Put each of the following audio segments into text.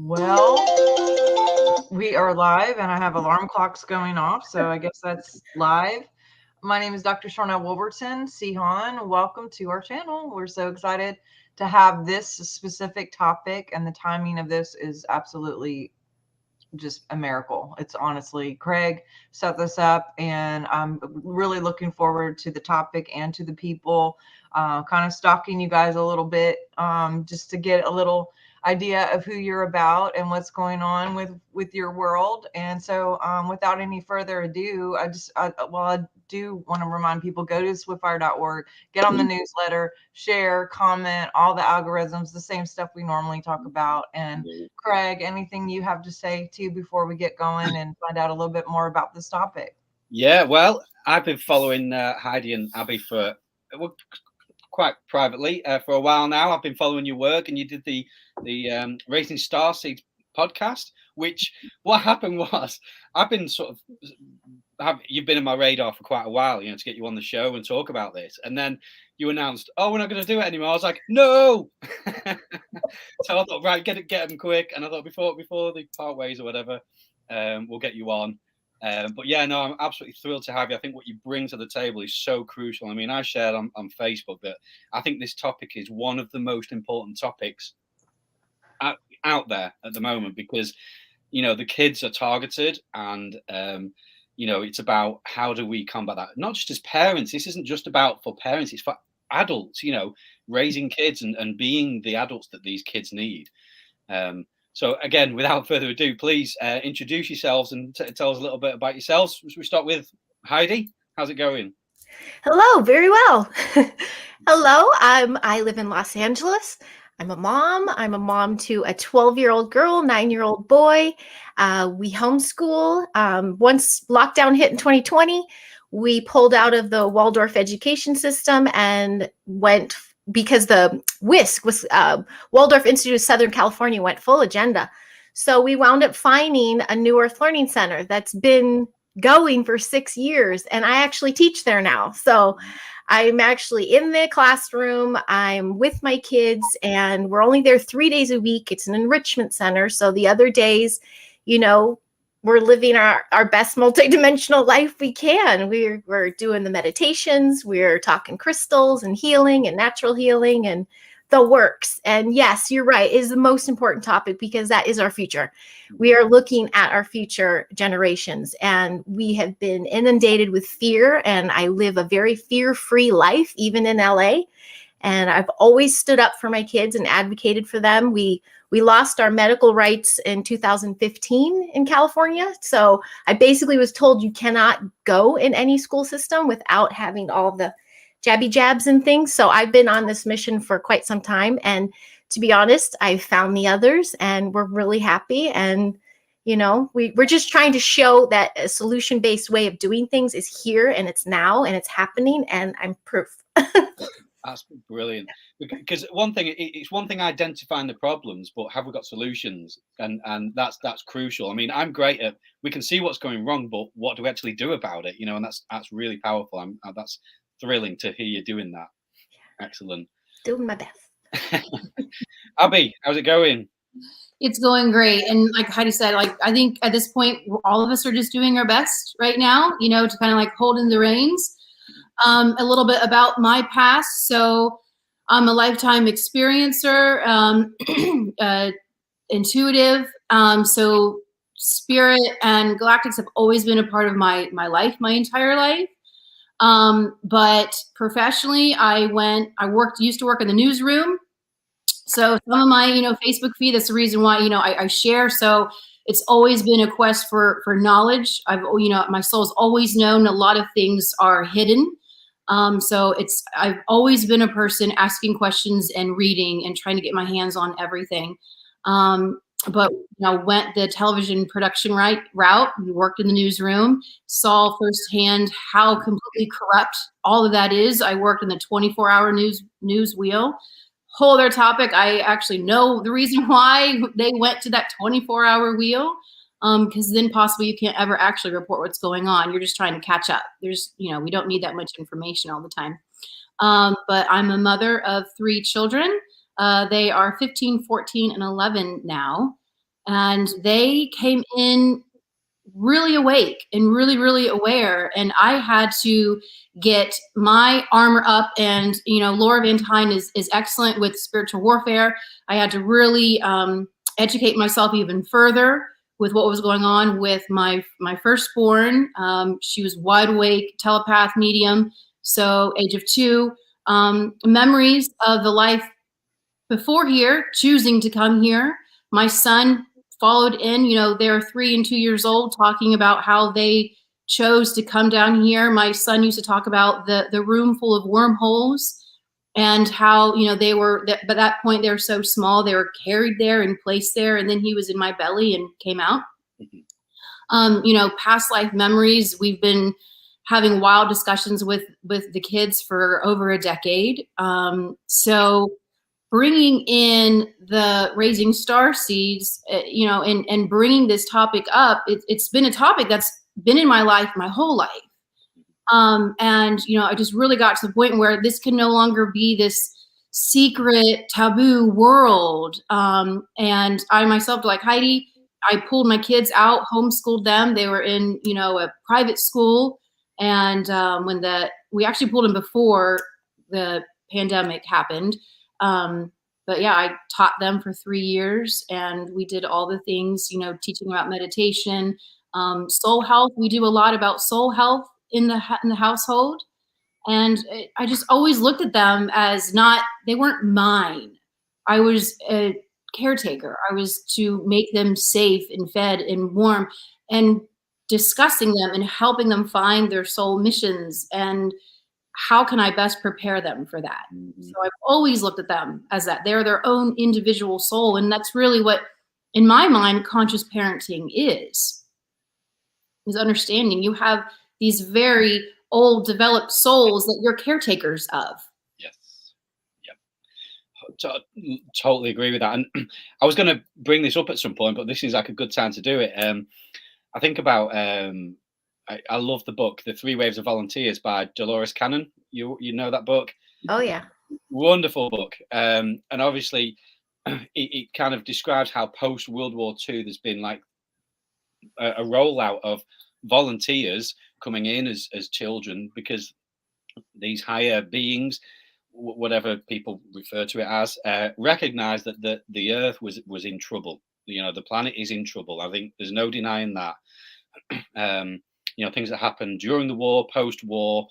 Well, we are live and I have alarm clocks going off, so I guess that's live. My name is Dr. Sharnael Wilberton, Sihan. Welcome to our channel. We're so excited to have this specific topic, and the timing of this is absolutely just a miracle. It's honestly, Craig set this up, and I'm really looking forward to the topic and to the people. Kind of stalking you guys a little bit, just to get a little idea of who you're about and what's going on with your world. And so, without any further ado, I do want to remind people, go to swiftfire.org, get on the newsletter, share, comment, all the algorithms, the same stuff we normally talk about. And Craig, anything you have to say too before we get going and find out a little bit more about this topic? Yeah, well, I've been following Heidi and Abby for quite privately for a while now. I've been following your work, and you did the Raising Starseeds podcast. Which what happened was, I've been you've been on my radar for quite a while, to get you on the show and talk about this, and then you announced, "Oh, we're not going to do it anymore." I was like, "No!" So I thought, right, get them quick, and I thought before they part ways or whatever, we'll get you on. But yeah, no, I'm absolutely thrilled to have you. I think what you bring to the table is so crucial. I mean, I shared on Facebook that I think this topic is one of the most important topics out there at the moment, because the kids are targeted, and it's about how do we combat that, not just as parents. This isn't just about for parents, it's for adults, raising kids and being the adults that these kids need. So again, without further ado, please introduce yourselves and tell us a little bit about yourselves. We start with Heidi. How's it going? Hello, very well. Hello, I live in Los Angeles. I'm a mom. I'm a mom to a 12-year-old girl, 9-year-old boy. We homeschool. Once lockdown hit in 2020, we pulled out of the Waldorf education system and went, because the WISC was Waldorf Institute of Southern California went full agenda. So we wound up finding a New Earth Learning Center that's been going for 6 years, and I actually teach there now. So I'm actually in the classroom. I'm with my kids, and we're only there 3 days a week. It's an enrichment center. So the other days, we're living our best multidimensional life we can. We're doing the meditations. We're talking crystals and healing and natural healing and the works. And yes, you're right, it is the most important topic, because that is our future. We are looking at our future generations, and we have been inundated with fear, and I live a very fear-free life, even in LA. And I've always stood up for my kids and advocated for them. We lost our medical rights in 2015 in California. So I basically was told you cannot go in any school system without having all the jabby jabs and things. So I've been on this mission for quite some time. And to be honest, I found the others, and we're really happy. And, we're just trying to show that a solution-based way of doing things is here, and it's now, and it's happening. And I'm proof. That's brilliant. Because it's one thing identifying the problems, but have we got solutions? And that's crucial. I mean, I'm great at, we can see what's going wrong, but what do we actually do about it? And that's really powerful. That's thrilling to hear you doing that. Excellent. Doing my best. Abby, how's it going? It's going great. And like Heidi said, I think at this point, all of us are just doing our best right now, to kind of hold in the reins. A little bit about my past. So I'm a lifetime experiencer, intuitive. So spirit and galactics have always been a part of my life, my entire life. But professionally, used to work in the newsroom. So some of my, Facebook feed, that's the reason why, I share. So it's always been a quest for knowledge. My soul's always known a lot of things are hidden. So I've always been a person asking questions and reading and trying to get my hands on everything. But went the television production route, worked in the newsroom, saw firsthand how completely corrupt all of that is. I worked in the 24-hour news wheel. Whole other topic. I actually know the reason why they went to that 24-hour wheel, because then possibly you can't ever actually report what's going on. You're just trying to catch up. We don't need that much information all the time. But I'm a mother of 3 children. They are 15, 14, and 11 now. and they came in really awake and really, really aware. And I had to get my armor up. And, Laura Van Tyne is excellent with spiritual warfare. I had to really educate myself even further with what was going on with my firstborn. She was wide awake, telepath, medium. So age of 2, memories of the life before here, choosing to come here. My son followed in, they're 3 and 2 years old, talking about how they chose to come down here. My son used to talk about the room full of wormholes and how, they were, by that point, they were so small, they were carried there and placed there. And then he was in my belly and came out. Past life memories. We've been having wild discussions with the kids for over a decade. So bringing in the raising star seeds, and bringing this topic up, it's been a topic that's been in my life my whole life. And, I just really got to the point where this can no longer be this secret taboo world. And I myself, like Heidi, I pulled my kids out, homeschooled them. They were in, a private school. And we actually pulled them before the pandemic happened. But yeah, I taught them for 3 years, and we did all the things, teaching about meditation, soul health. We do a lot about soul health in the household. And I just always looked at them as they weren't mine. I was a caretaker. I was to make them safe and fed and warm, and discussing them and helping them find their soul missions and how can I best prepare them for that? Mm-hmm. So I've always looked at them as that. They're their own individual soul. And that's really what, in my mind, conscious parenting is understanding you have these very old developed souls that you're caretakers of. Yes. Yep. Totally agree with that. And I was going to bring this up at some point, but this is like a good time to do it. I think about, I love the book, The 3 Waves of Volunteers by Dolores Cannon. You know that book? Oh, yeah. Wonderful book. And obviously, it kind of describes how post-World War II, there's been like a rollout of volunteers coming in as children, because these higher beings, whatever people refer to it as, recognize that the Earth was in trouble. The planet is in trouble. I think there's no denying that. Things that happened during the war, post-war,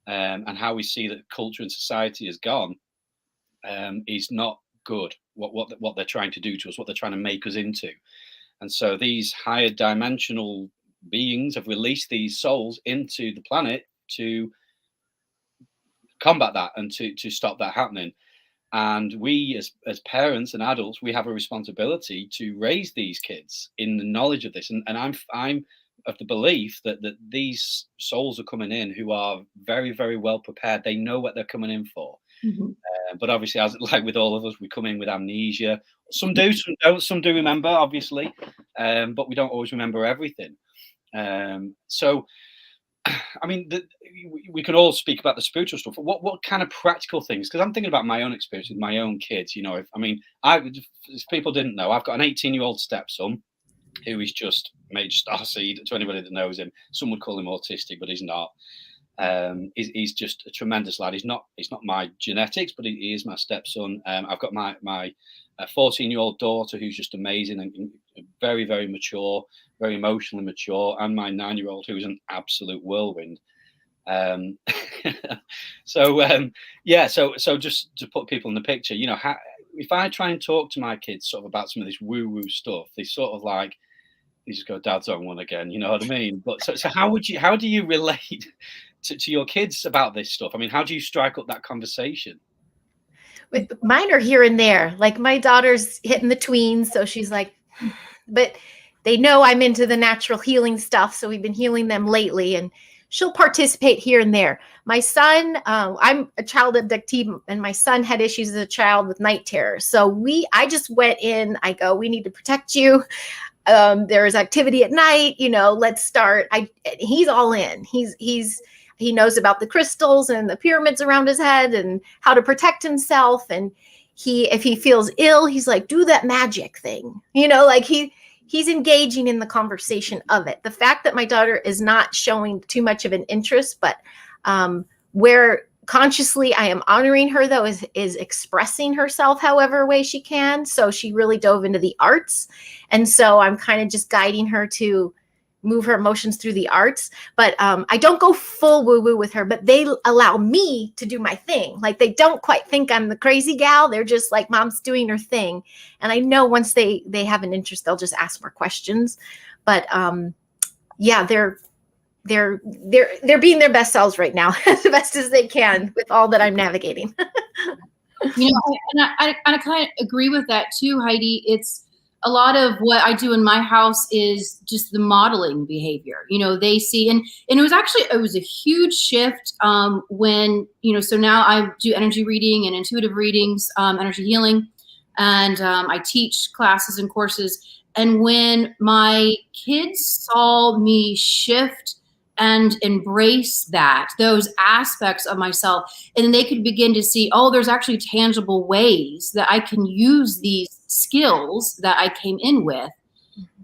and how we see that culture and society has gone is not good. What they're trying to do to us, what they're trying to make us into. And so these higher dimensional beings have released these souls into the planet to combat that and to stop that happening. And we as parents and adults, we have a responsibility to raise these kids in the knowledge of this. And I'm of the belief that these souls are coming in who are very, very well prepared. They know what they're coming in for. Mm-hmm. But obviously, as like with all of us, we come in with amnesia. Some do, some don't. Some do remember, obviously, but we don't always remember everything. So, I mean, we can all speak about the spiritual stuff. What kind of practical things? Because I'm thinking about my own experience with my own kids. If people didn't know, I've got an 18-year-old stepson who is just major starseed. To anybody that knows him, some would call him autistic, but he's not. He's just a tremendous lad. He's not my genetics, but he is my stepson. I've got my 14-year-old daughter who's just amazing and very, very mature, very emotionally mature, and my 9-year-old who is an absolute whirlwind. So just to put people in the picture, if I try and talk to my kids sort of about some of this woo-woo stuff, they sort of like, you just go, Dad's on one again, you know what I mean? But so how do you relate to your kids about this stuff? I mean, how do you strike up that conversation? Mine are here and there. Like my daughter's hitting the tweens, so she's like, but they know I'm into the natural healing stuff, so we've been healing them lately, and she'll participate here and there. My son, I'm a child abductee, and my son had issues as a child with night terrors. So I just went in, I go, we need to protect you. There's activity at night, let's start. He's all in. He knows about the crystals and the pyramids around his head and how to protect himself. And if he feels ill, he's like, do that magic thing. he's engaging in the conversation of it. The fact that my daughter is not showing too much of an interest, but where consciously I am honoring her, though, is expressing herself however way she can. So she really dove into the arts. And so I'm kind of just guiding her to move her emotions through the arts. But I don't go full woo-woo with her, but they allow me to do my thing. Like, they don't quite think I'm the crazy gal. They're just like, Mom's doing her thing. And I know once they have an interest, they'll just ask more questions. But yeah, they're being their best selves right now, as best as they can with all that I'm navigating. You know, and I kind of agree with that too, Heidi. It's a lot of what I do in my house is just the modeling behavior. You know, they see, and it was a huge shift when, you know, so now I do energy reading and intuitive readings, energy healing, and I teach classes and courses. And when my kids saw me shift and embrace those aspects of myself, and then they could begin to see, oh, there's actually tangible ways that I can use these skills that I came in with,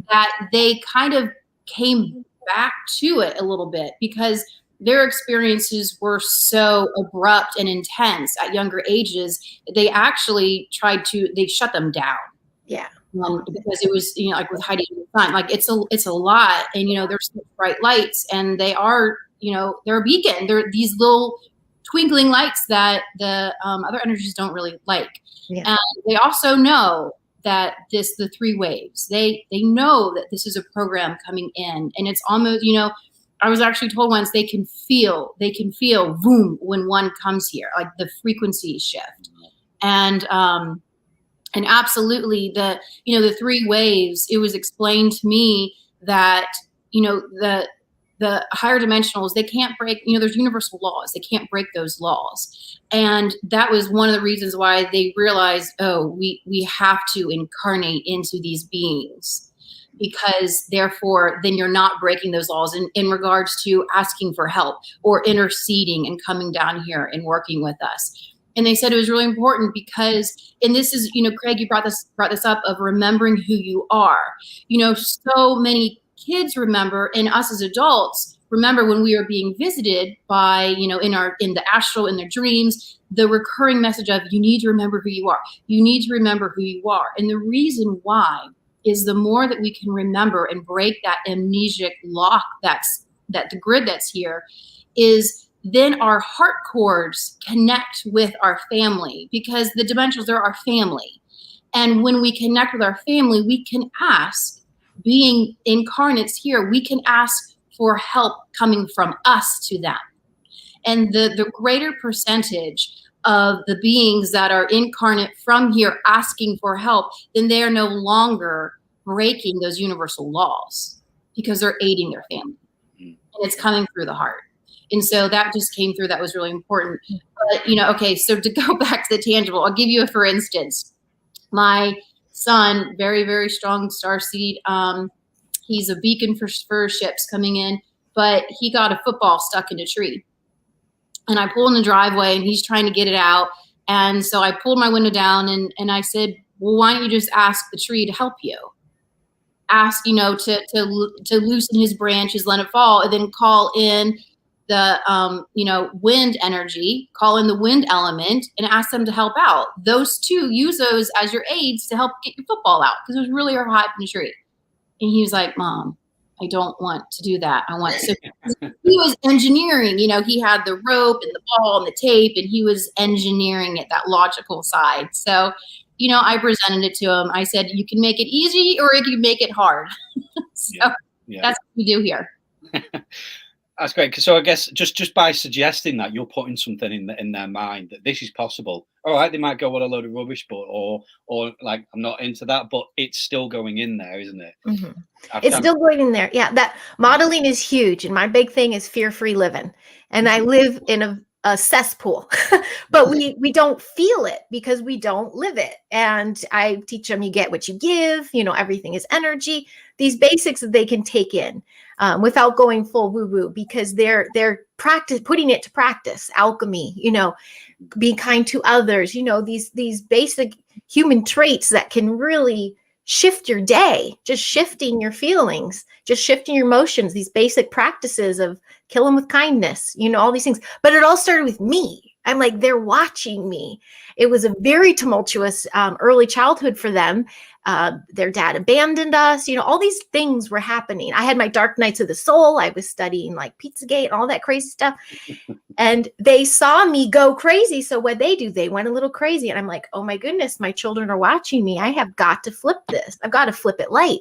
that they kind of came back to it a little bit, because their experiences were so abrupt and intense at younger ages. They actually they shut them down. Yeah. Because it was, you know, like with Heidi, like it's a lot, and, you know, there's bright lights, and they are, you know, they're a beacon. They're these little twinkling lights that the other energies don't really like. Yeah. And they also know that the three waves, they know that this is a program coming in, and it's almost, you know, I was actually told once they can feel boom when one comes here, like the frequency shift. And absolutely, the three waves, it was explained to me that, you know, the higher dimensionals, they can't break, you know, there's universal laws. They can't break those laws. And that was one of the reasons why they realized, oh, we have to incarnate into these beings, because therefore then you're not breaking those laws in regards to asking for help or interceding and coming down here and working with us. And they said it was really important because, and this is, you know, Craig, you brought this up of remembering who you are. You know, so many kids remember, and us as adults remember when we are being visited by, you know, in the astral, in their dreams, the recurring message of, you need to remember who you are. You need to remember who you are. And the reason why is the more that we can remember and break that amnesic lock that the grid that's here, is then our heart cords connect with our family, because the dimensionals, they're our family. And when we connect with our family, we can ask, being incarnates here, we can ask for help coming from us to them. And the greater percentage of the beings that are incarnate from here asking for help, then they are no longer breaking those universal laws, because they're aiding their family. And it's coming through the heart. And so that just came through. That was really important. But, you know, okay, so to go back to the tangible, I'll give you a for instance. My son, very, very strong starseed. He's a beacon for ships coming in, but he got a football stuck in a tree. And I pull in the driveway, and he's trying to get it out. And so I pulled my window down, and I said, well, why don't you just ask the tree to help you? Ask, you know, to loosen his branches, let it fall, and then call in the, you know, wind energy, call in the wind element, and ask them to help out. Those two, use those as your aids to help get your football out, because it was really hot in the tree. And he was like, Mom, I don't want to do that. So he was engineering, you know, he had the rope and the ball and the tape, and he was engineering it, that logical side. So, you know, I presented it to him. I said, you can make it easy or you can make it hard. So that's what we do here. That's great. So I guess just by suggesting that, you're putting something in their mind that this is possible. All right, they might go, what a load of rubbish, but or like, I'm not into that, but it's still going in there, isn't it? Mm-hmm. It's still going in there. Yeah, that modeling is huge. And my big thing is fear-free living. And I live in a cesspool, but we don't feel it because we don't live it. And I teach them, you get what you give, you know, everything is energy, these basics that they can take in without going full woo-woo, because they're putting it to practice, alchemy, you know, being kind to others, you know, these basic human traits that can really shift your day, just shifting your feelings, just shifting your emotions, these basic practices of kill them with kindness, all these things. But it all started with me. I'm like, they're watching me. It was a very tumultuous early childhood for them. Their dad abandoned us. All these things were happening. I had my dark nights of the soul. I was studying like Pizzagate and all that crazy stuff. And they saw me go crazy. So what they do, they went a little crazy. And I'm like, oh my goodness, my children are watching me. I have got to flip this. I've got to flip it light.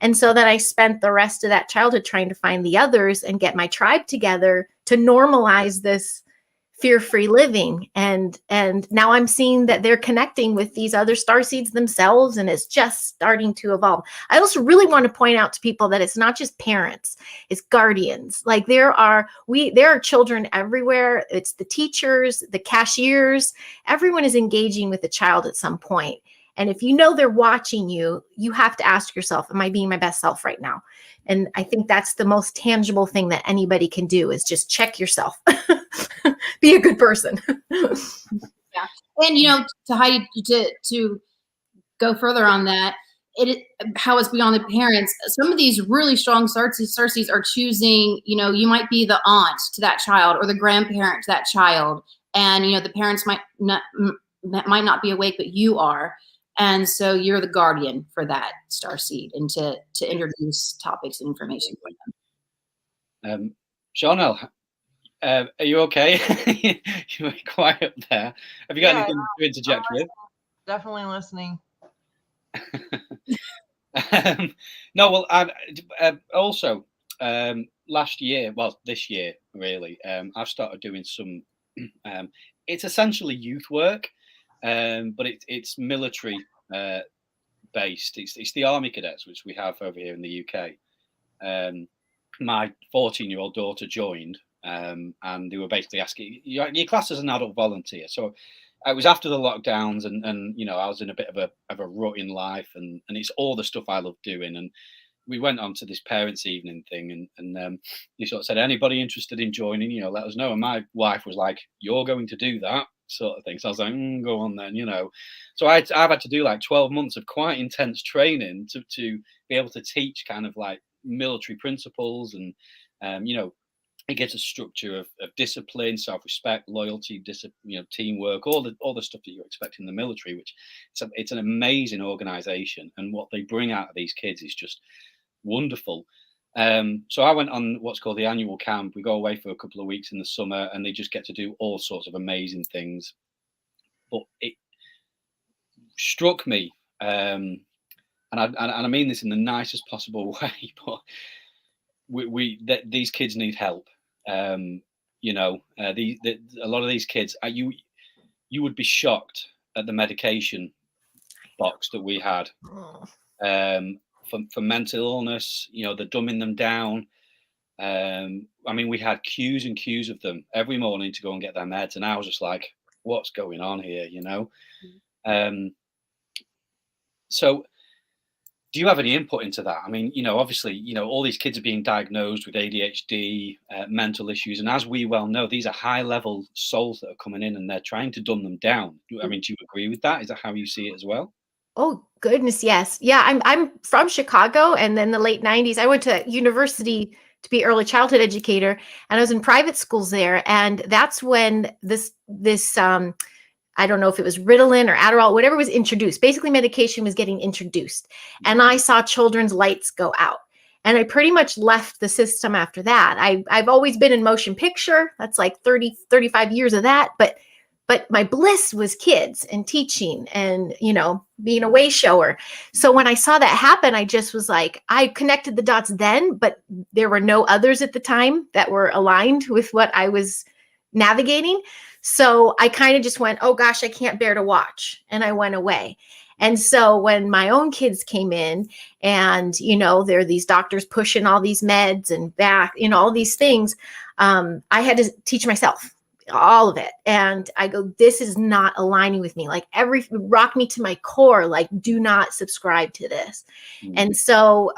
And so then I spent the rest of that childhood trying to find the others and get my tribe together to normalize this fear-free living. And now I'm seeing that they're connecting with these other starseeds themselves, and it's just starting to evolve. I also really want to point out to people that it's not just parents, it's guardians. Like there are children everywhere. It's the teachers, the cashiers, everyone is engaging with the child at some point. And if they're watching you, you have to ask yourself, am I being my best self right now? And I think that's the most tangible thing that anybody can do is just check yourself. Be a good person. Yeah. And, to Heidi, to go further on that, how it's beyond the parents. Some of these really strong starseeds are choosing, you might be the aunt to that child or the grandparent to that child. And, the parents might not be awake, but you are. And so you're the guardian for that starseed and to introduce topics and information for them. Sharnael, are you okay? You were quiet up there. Have you got anything to interject with? Definitely listening. No, well, also last year, this year really, I've started doing some. It's essentially youth work. But it's military based. It's the Army cadets, which we have over here in the UK. My 14-year-old daughter joined, and they were basically asking, your class as an adult volunteer. So it was after the lockdowns, and I was in a bit of a rut in life, and it's all the stuff I love doing. And we went on to this parents' evening thing, and he sort of said, anybody interested in joining, let us know. And my wife was like, you're going to do that sort of thing. So I was like, go on then, So I've had to do like 12 months of quite intense training to be able to teach kind of like military principles, and it gives a structure of discipline, self-respect, loyalty, teamwork, all the stuff that you expect in the military, which it's an amazing organization, and what they bring out of these kids is just wonderful. So I went on what's called the annual camp. We go away for a couple of weeks in the summer, and they just get to do all sorts of amazing things. But it struck me, and I mean this in the nicest possible way, but these kids need help. A lot of these kids, you would be shocked at the medication box that we had. For mental illness, they're dumbing them down. We had queues and queues of them every morning to go and get their meds, and I was just like, what's going on here, So do you have any input into that? Obviously, all these kids are being diagnosed with ADHD, mental issues, and as we well know, these are high-level souls that are coming in, and they're trying to dumb them down. Do you agree with that? Is that how you see it as well? Oh goodness, yes. Yeah, I'm from Chicago, and then the late 90s, I went to university to be early childhood educator, and I was in private schools there, and that's when this I don't know if it was Ritalin or Adderall, whatever was introduced. Basically, medication was getting introduced, and I saw children's lights go out. And I pretty much left the system after that. I've always been in motion picture. That's like 35 years of that, but my bliss was kids and teaching and, being a way shower. So when I saw that happen, I just was like, I connected the dots then, but there were no others at the time that were aligned with what I was navigating. So I kind of just went, oh gosh, I can't bear to watch. And I went away. And so when my own kids came in and, there are these doctors pushing all these meds and back, all these things, I had to teach myself all of it. And I go, this is not aligning with me. Like rock me to my core, like do not subscribe to this. And so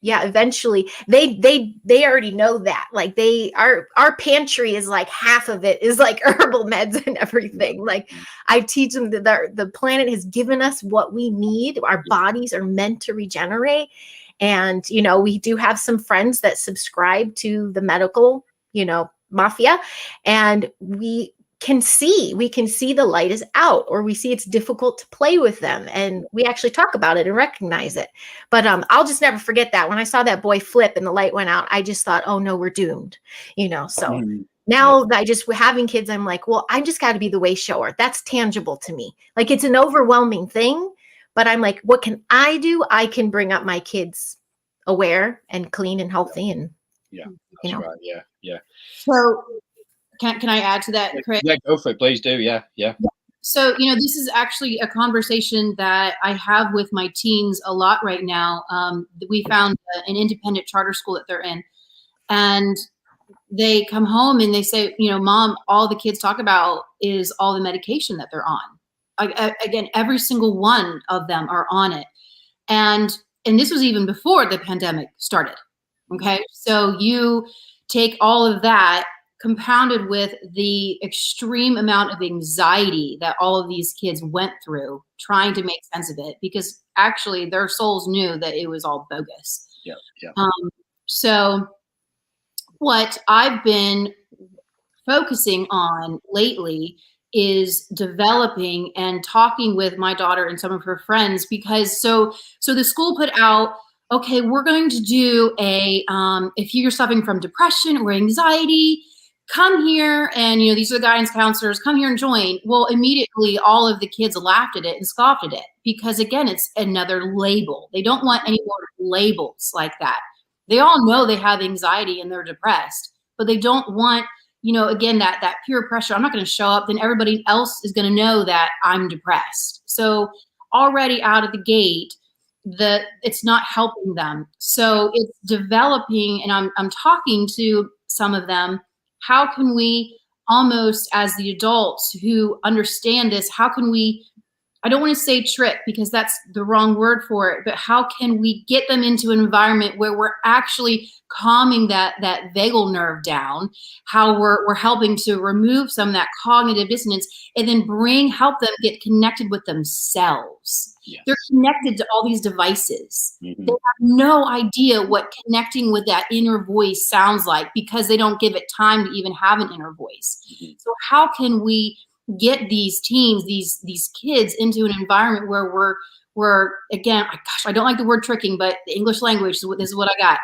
Yeah, eventually they already know that. Like our pantry is like half of it is like herbal meds and everything. Like I teach them that the planet has given us what we need. Our bodies are meant to regenerate. And, you know, we do have some friends that subscribe to the medical, you know, mafia, and we can see the light is out, or we see it's difficult to play with them, and we actually talk about it and recognize it. But I'll just never forget that when I saw that boy flip and the light went out, I just thought, oh no, we're doomed, you know. So now that we're having kids, I'm like, well, I just got to be the way shower. That's tangible to me. Like, it's an overwhelming thing, but I'm like, what can I do? I can bring up my kids aware and clean and healthy, and that's you know. right. Yeah. So can I add to that, Craig? Yeah, go for it, please do. Yeah. So, you know, this is actually a conversation that I have with my teens a lot right now. We found an independent charter school that they're in, and they come home and they say, you know, Mom, all the kids talk about is all the medication that they're on. Again, every single one of them are on it. And this was even before the pandemic started. Okay. So you take all of that compounded with the extreme amount of anxiety that all of these kids went through trying to make sense of it, because actually their souls knew that it was all bogus. Yeah. So what I've been focusing on lately is developing and talking with my daughter and some of her friends, because so the school put out, okay, we're going to do a, if you're suffering from depression or anxiety, come here, and, you know, these are the guidance counselors, come here and join. Well, immediately all of the kids laughed at it and scoffed at it, because again, it's another label. They don't want any more labels like that. They all know they have anxiety and they're depressed, but they don't want, you know, again, that peer pressure. I'm not going to show up, then everybody else is going to know that I'm depressed. So already out of the gate, it's not helping them. So it's developing, and I'm talking to some of them. How can we almost, as the adults who understand this, how can we, I don't want to say trick because that's the wrong word for it, but how can we get them into an environment where we're actually calming that vagal nerve down, how we're helping to remove some of that cognitive dissonance, and then help them get connected with themselves. Yes. They're connected to all these devices. Mm-hmm. They have no idea what connecting with that inner voice sounds like, because they don't give it time to even have an inner voice. Mm-hmm. So how can we get these teens, these kids, into an environment where we're again, gosh, I don't like the word tricking, but the English language, so this is what I got,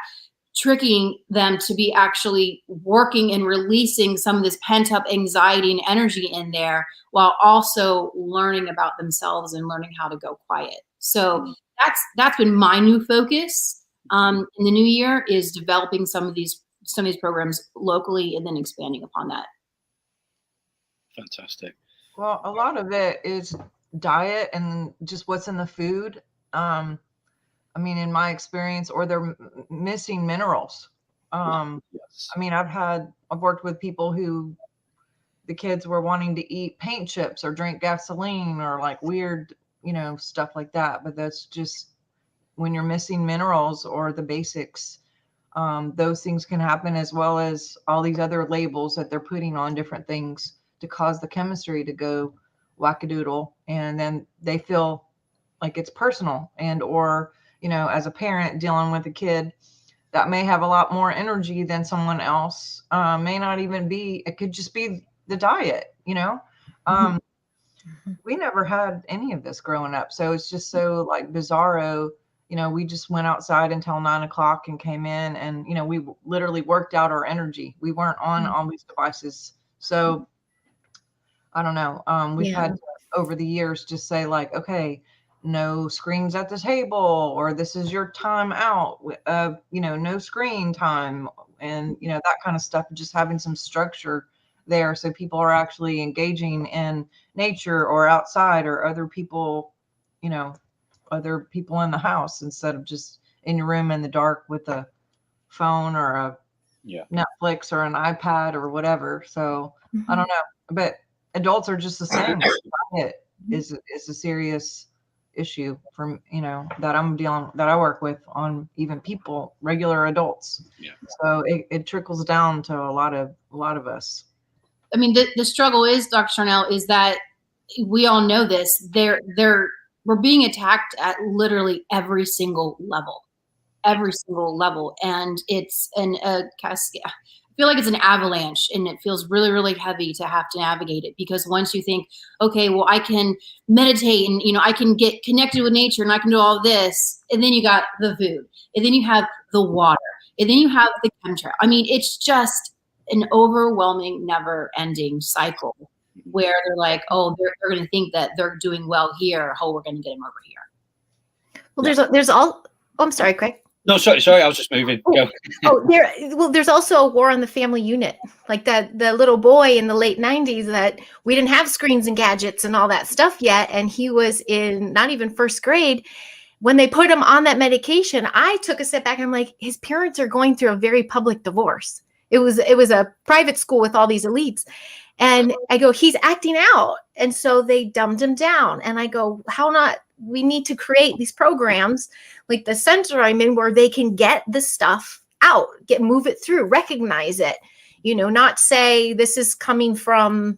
tricking them to be actually working and releasing some of this pent up anxiety and energy in there, while also learning about themselves and learning how to go quiet. So that's been my new focus in the new year, is developing some of these programs locally and then expanding upon that. Fantastic. Well, a lot of it is diet and just what's in the food. I mean, in my experience, or they're missing minerals. Yes. I mean, I've worked with people who the kids were wanting to eat paint chips or drink gasoline or like weird, you know, stuff like that. But that's just when you're missing minerals or the basics. Those things can happen, as well as all these other labels that they're putting on different things to cause the chemistry to go wackadoodle. And then they feel like it's personal, and, or, you know, as a parent dealing with a kid that may have a lot more energy than someone else, may not even be, it could just be the diet, you know. We never had any of this growing up. So it's just so like bizarro. You know, we just went outside until 9 o'clock and came in, and, you know, we literally worked out our energy. We weren't on all these devices. So I don't know. We've had to, over the years, just say like, okay, no screens at the table, or this is your time out, you know, no screen time, and, you know, that kind of stuff. Just having some structure there, so people are actually engaging in nature or outside, or other people, you know, other people in the house, instead of just in your room in the dark with a phone or a Netflix or an iPad or whatever. So I don't know, but adults are just the same. Diet is a serious issue from, that I work with on even people, regular adults. Yeah. So it trickles down to a lot of us. I mean, the struggle is, Dr. Sharnael, is that we all know this. We're being attacked at literally every single level, and it's I feel like it's an avalanche, and it feels really, really heavy to have to navigate it, because once you think, okay, well, I can meditate and, I can get connected with nature and I can do all this. And then you got the food, and then you have the water, and then you have the chemtrail. I mean, it's just an overwhelming, never ending cycle where they're like, oh, they're going to think that they're doing well here. Oh, we're going to get them over here. Well, I'm sorry, Craig. No, sorry, I was just moving. Go. There's also a war on the family unit, like the little boy in the late 90s that we didn't have screens and gadgets and all that stuff yet. And he was in not even first grade. When they put him on that medication, I took a step back and I'm like, his parents are going through a very public divorce. It was a private school with all these elites. And I go, he's acting out. And so they dumbed him down. And I go, how not? We need to create these programs like the center I'm in where they can get the stuff out, move it through, recognize it, not say this is coming from,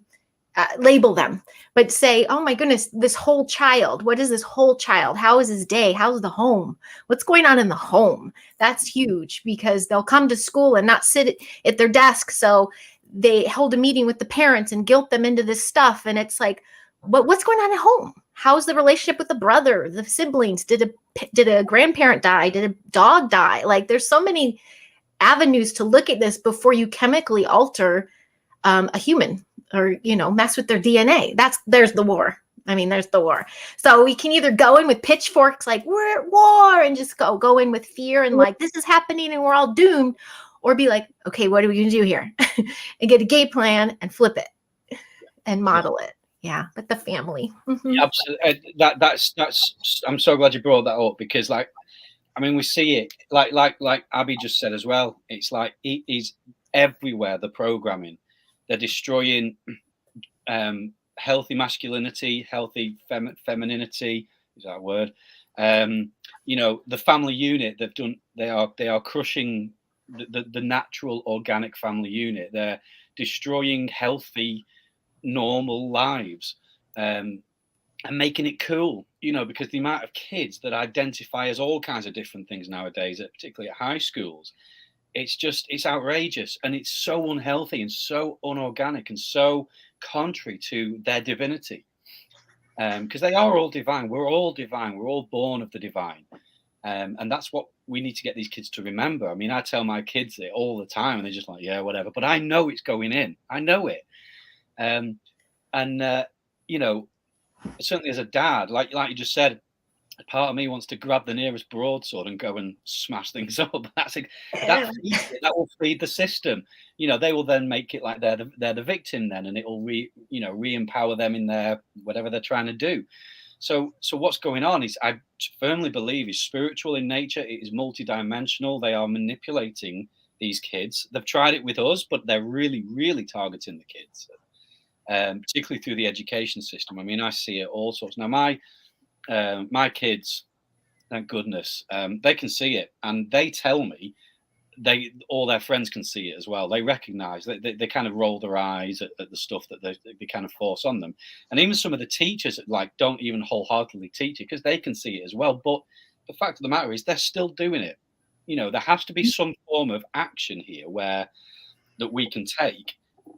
label them, but say, oh my goodness, this whole child, what is this whole child? How is his day? How's the home? What's going on in the home? That's huge, because they'll come to school and not sit at their desk. So they hold a meeting with the parents and guilt them into this stuff. And it's like, what's going on at home? How's the relationship with the brother, the siblings? Did a grandparent die? Did a dog die? Like, there's so many avenues to look at this before you chemically alter a human or, mess with their DNA. There's the war. I mean, there's the war. So we can either go in with pitchforks, like we're at war, and just go in with fear and like, this is happening and we're all doomed, or be like, okay, what are we going to do here? And get a game plan and flip it and model it. Yeah, but the family. Mm-hmm. Yeah, absolutely. That's. I'm so glad you brought that up, because, we see it. Like Abby just said as well. It's like it is everywhere. The programming, they're destroying healthy masculinity, healthy femininity. Is that a word? The family unit. They've done. They are crushing the natural organic family unit. They're destroying healthy, normal lives, and making it cool, because the amount of kids that identify as all kinds of different things nowadays, particularly at high schools, it's outrageous, and it's so unhealthy and so unorganic and so contrary to their divinity, because they are all divine. We're all divine. We're all born of the divine, and that's what we need to get these kids to remember. I mean, I tell my kids it all the time, and they're just like, yeah, whatever, but I know it's going in. I know it. Certainly as a dad, like you just said, part of me wants to grab the nearest broadsword and go and smash things up. That will feed the system. They will then make it like they're the victim then, and it will re-empower them in their whatever they're trying to do. So what's going on is, I firmly believe, is spiritual in nature. It is multidimensional. They are manipulating these kids. They've tried it with us, but they're really, really targeting the kids. Particularly through the education system. I mean, I see it all sorts. Now, my kids, thank goodness, they can see it, and they tell me all their friends can see it as well. They recognize that they kind of roll their eyes at the stuff that they kind of force on them, and even some of the teachers don't even wholeheartedly teach it, because they can see it as well. But the fact of the matter is, they're still doing it. There has to be some form of action here that we can take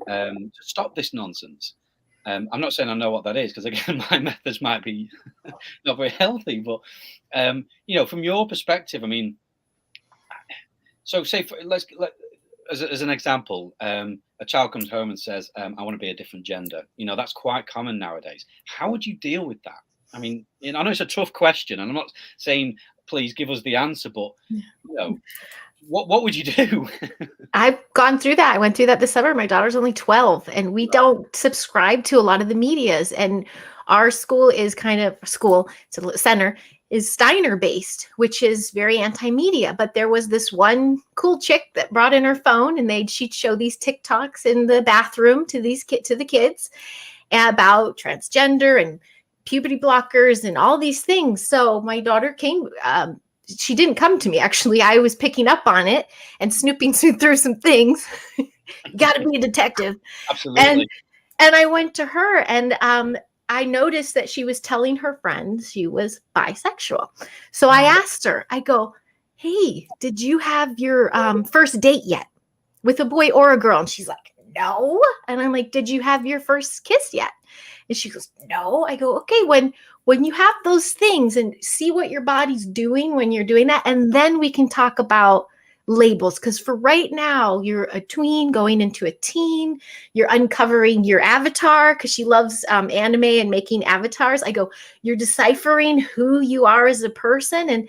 to stop this nonsense. I'm not saying I know what that is, because again, my methods might be not very healthy, but from your perspective, I mean, so say as an example, a child comes home and says, I want to be a different gender. That's quite common nowadays. How would you deal with that? I mean, I know it's a tough question, and I'm not saying please give us the answer, but what would you do? I've gone through that. I went through that this summer. My daughter's only 12, and we don't subscribe to a lot of the medias. And our school is it's a center, is Steiner based, which is very anti-media. But there was this one cool chick that brought in her phone, and she'd show these TikToks in the bathroom to the kids about transgender and puberty blockers and all these things. So my daughter came, she didn't come to me. Actually, I was picking up on it and snooping through some things. Got to be a detective. Absolutely. And I went to her, and I noticed that she was telling her friends she was bisexual. So I asked her, I go, hey, did you have your first date yet with a boy or a girl? And she's like, no. And I'm like, did you have your first kiss yet? And she goes, no. I go, okay, when you have those things and see what your body's doing when you're doing that, and then we can talk about labels. Because for right now, you're a tween going into a teen. You're uncovering your avatar because she loves anime and making avatars. I go, you're deciphering who you are as a person. And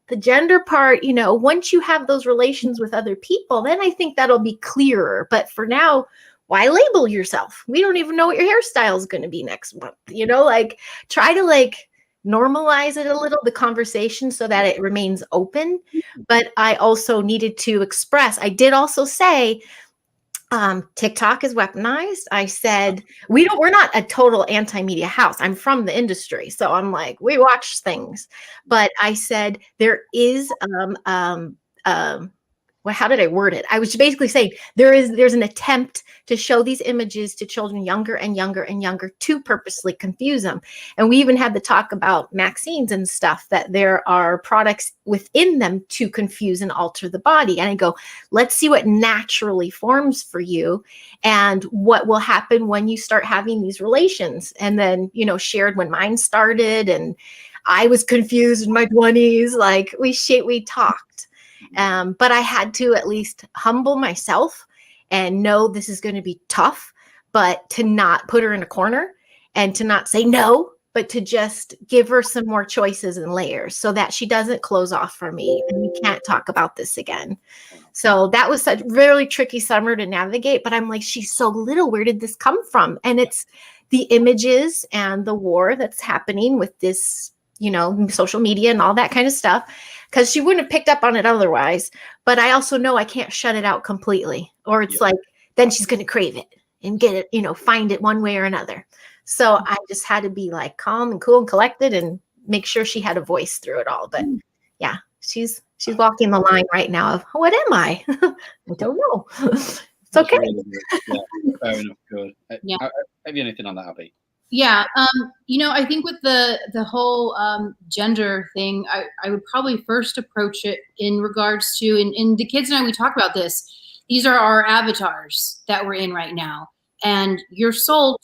the gender part, you know, once you have those relations with other people, then I think that'll be clearer. But for now, why label yourself? We don't even know what your hairstyle is going to be next month. You know, like try to like normalize it a little, the conversation, so that it remains open. But I also needed to express, I did also say, TikTok is weaponized. I said, we're not a total anti-media house. I'm from the industry. So I'm like, we watch things. But I said, there is, well, how did I word it? I was basically saying there's an attempt to show these images to children younger and younger and younger to purposely confuse them. And we even had the talk about vaccines and stuff, that there are products within them to confuse and alter the body. And I go, let's see what naturally forms for you and what will happen when you start having these relations. And then, you know, shared when mine started, and I was confused in my 20s. Like we talked. But I had to at least humble myself and know this is going to be tough, but to not put her in a corner and to not say no, but to just give her some more choices and layers so that she doesn't close off for me and we can't talk about this again. So that was such a really tricky summer to navigate, but I'm like, she's so little. Where did this come from? And it's the images and the war that's happening with this, you know, social media and all that kind of stuff, because she wouldn't have picked up on it otherwise. But I also know I can't shut it out completely, or it's like, then she's going to crave it and get it, you know, find it one way or another. So I just had to be like calm and cool and collected and make sure she had a voice through it all. But yeah, she's walking the line right now of, what am I? I don't know. It's okay. Really yeah, fair enough. Good. Yeah. Have you anything on that, Abby? Yeah, you know, I think with the whole gender thing, I would probably first approach it in regards to, and the kids and I, we talk about this. These are our avatars that we're in right now, and your soul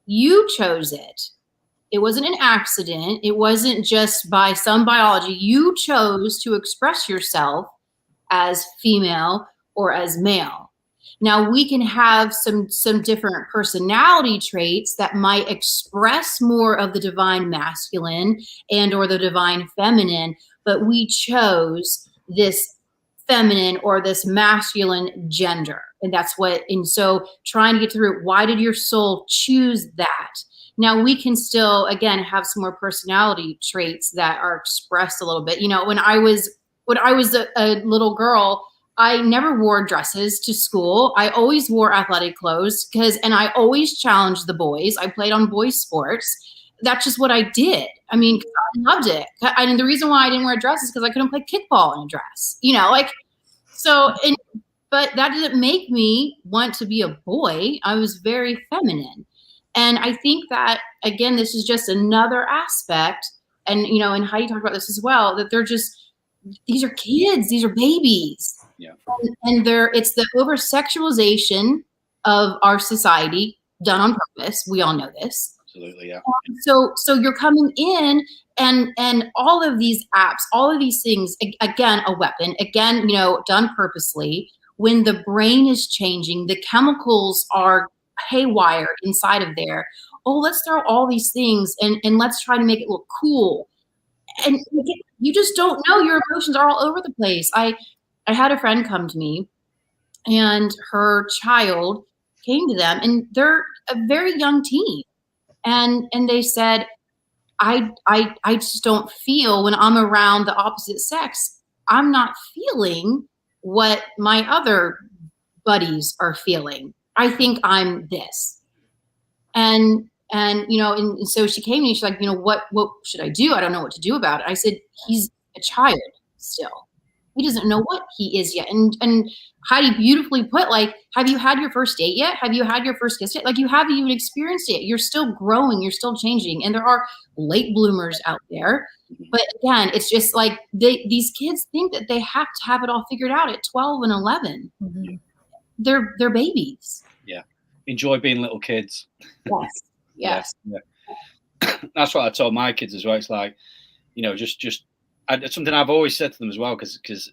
you chose it. It wasn't an accident. It wasn't just by some biology. You chose to express yourself as female or as male. Now we can have some different personality traits that might express more of the divine masculine and or the divine feminine, but we chose this feminine or this masculine gender. And that's what, and so trying to get through, why did your soul choose that? Now we can still, again, have some more personality traits that are expressed a little bit. You know, when I was a little girl, I never wore dresses to school. I always wore athletic clothes and I always challenged the boys. I played on boys sports. That's just what I did. I mean, I loved it. And the reason why I didn't wear a dress is because I couldn't play kickball in a dress, you know, like, so, but that didn't make me want to be a boy. I was very feminine. And I think that, again, this is just another aspect. And, you know, and Heidi talked about this as well, that these are kids, these are babies. Yeah. And it's the over sexualization of our society done on purpose. We all know this. Absolutely, yeah. So you're coming in and all of these apps, all of these things, again, a weapon, again, you know, done purposely. When the brain is changing, the chemicals are haywire inside of there. Oh, let's throw all these things and let's try to make it look cool. And you just don't know. Your emotions are all over the place. I had a friend come to me and her child came to them, and they're a very young teen. And they said, I just don't feel, when I'm around the opposite sex, I'm not feeling what my other buddies are feeling. I think I'm this. And And, and so she came to me, she's like, what should I do? I don't know what to do about it. I said, he's a child still. He doesn't know what he is yet. And Heidi beautifully put, like, have you had your first date yet? Have you had your first kiss yet? Like, you haven't even experienced it. You're still growing. You're still changing. And there are late bloomers out there. But again, it's just like these kids think that they have to have it all figured out at 12 and 11. Mm-hmm. They're babies. Yeah. Enjoy being little kids. Yes. Yeah. That's what I told my kids as well. It's like, just it's something I've always said to them as well, because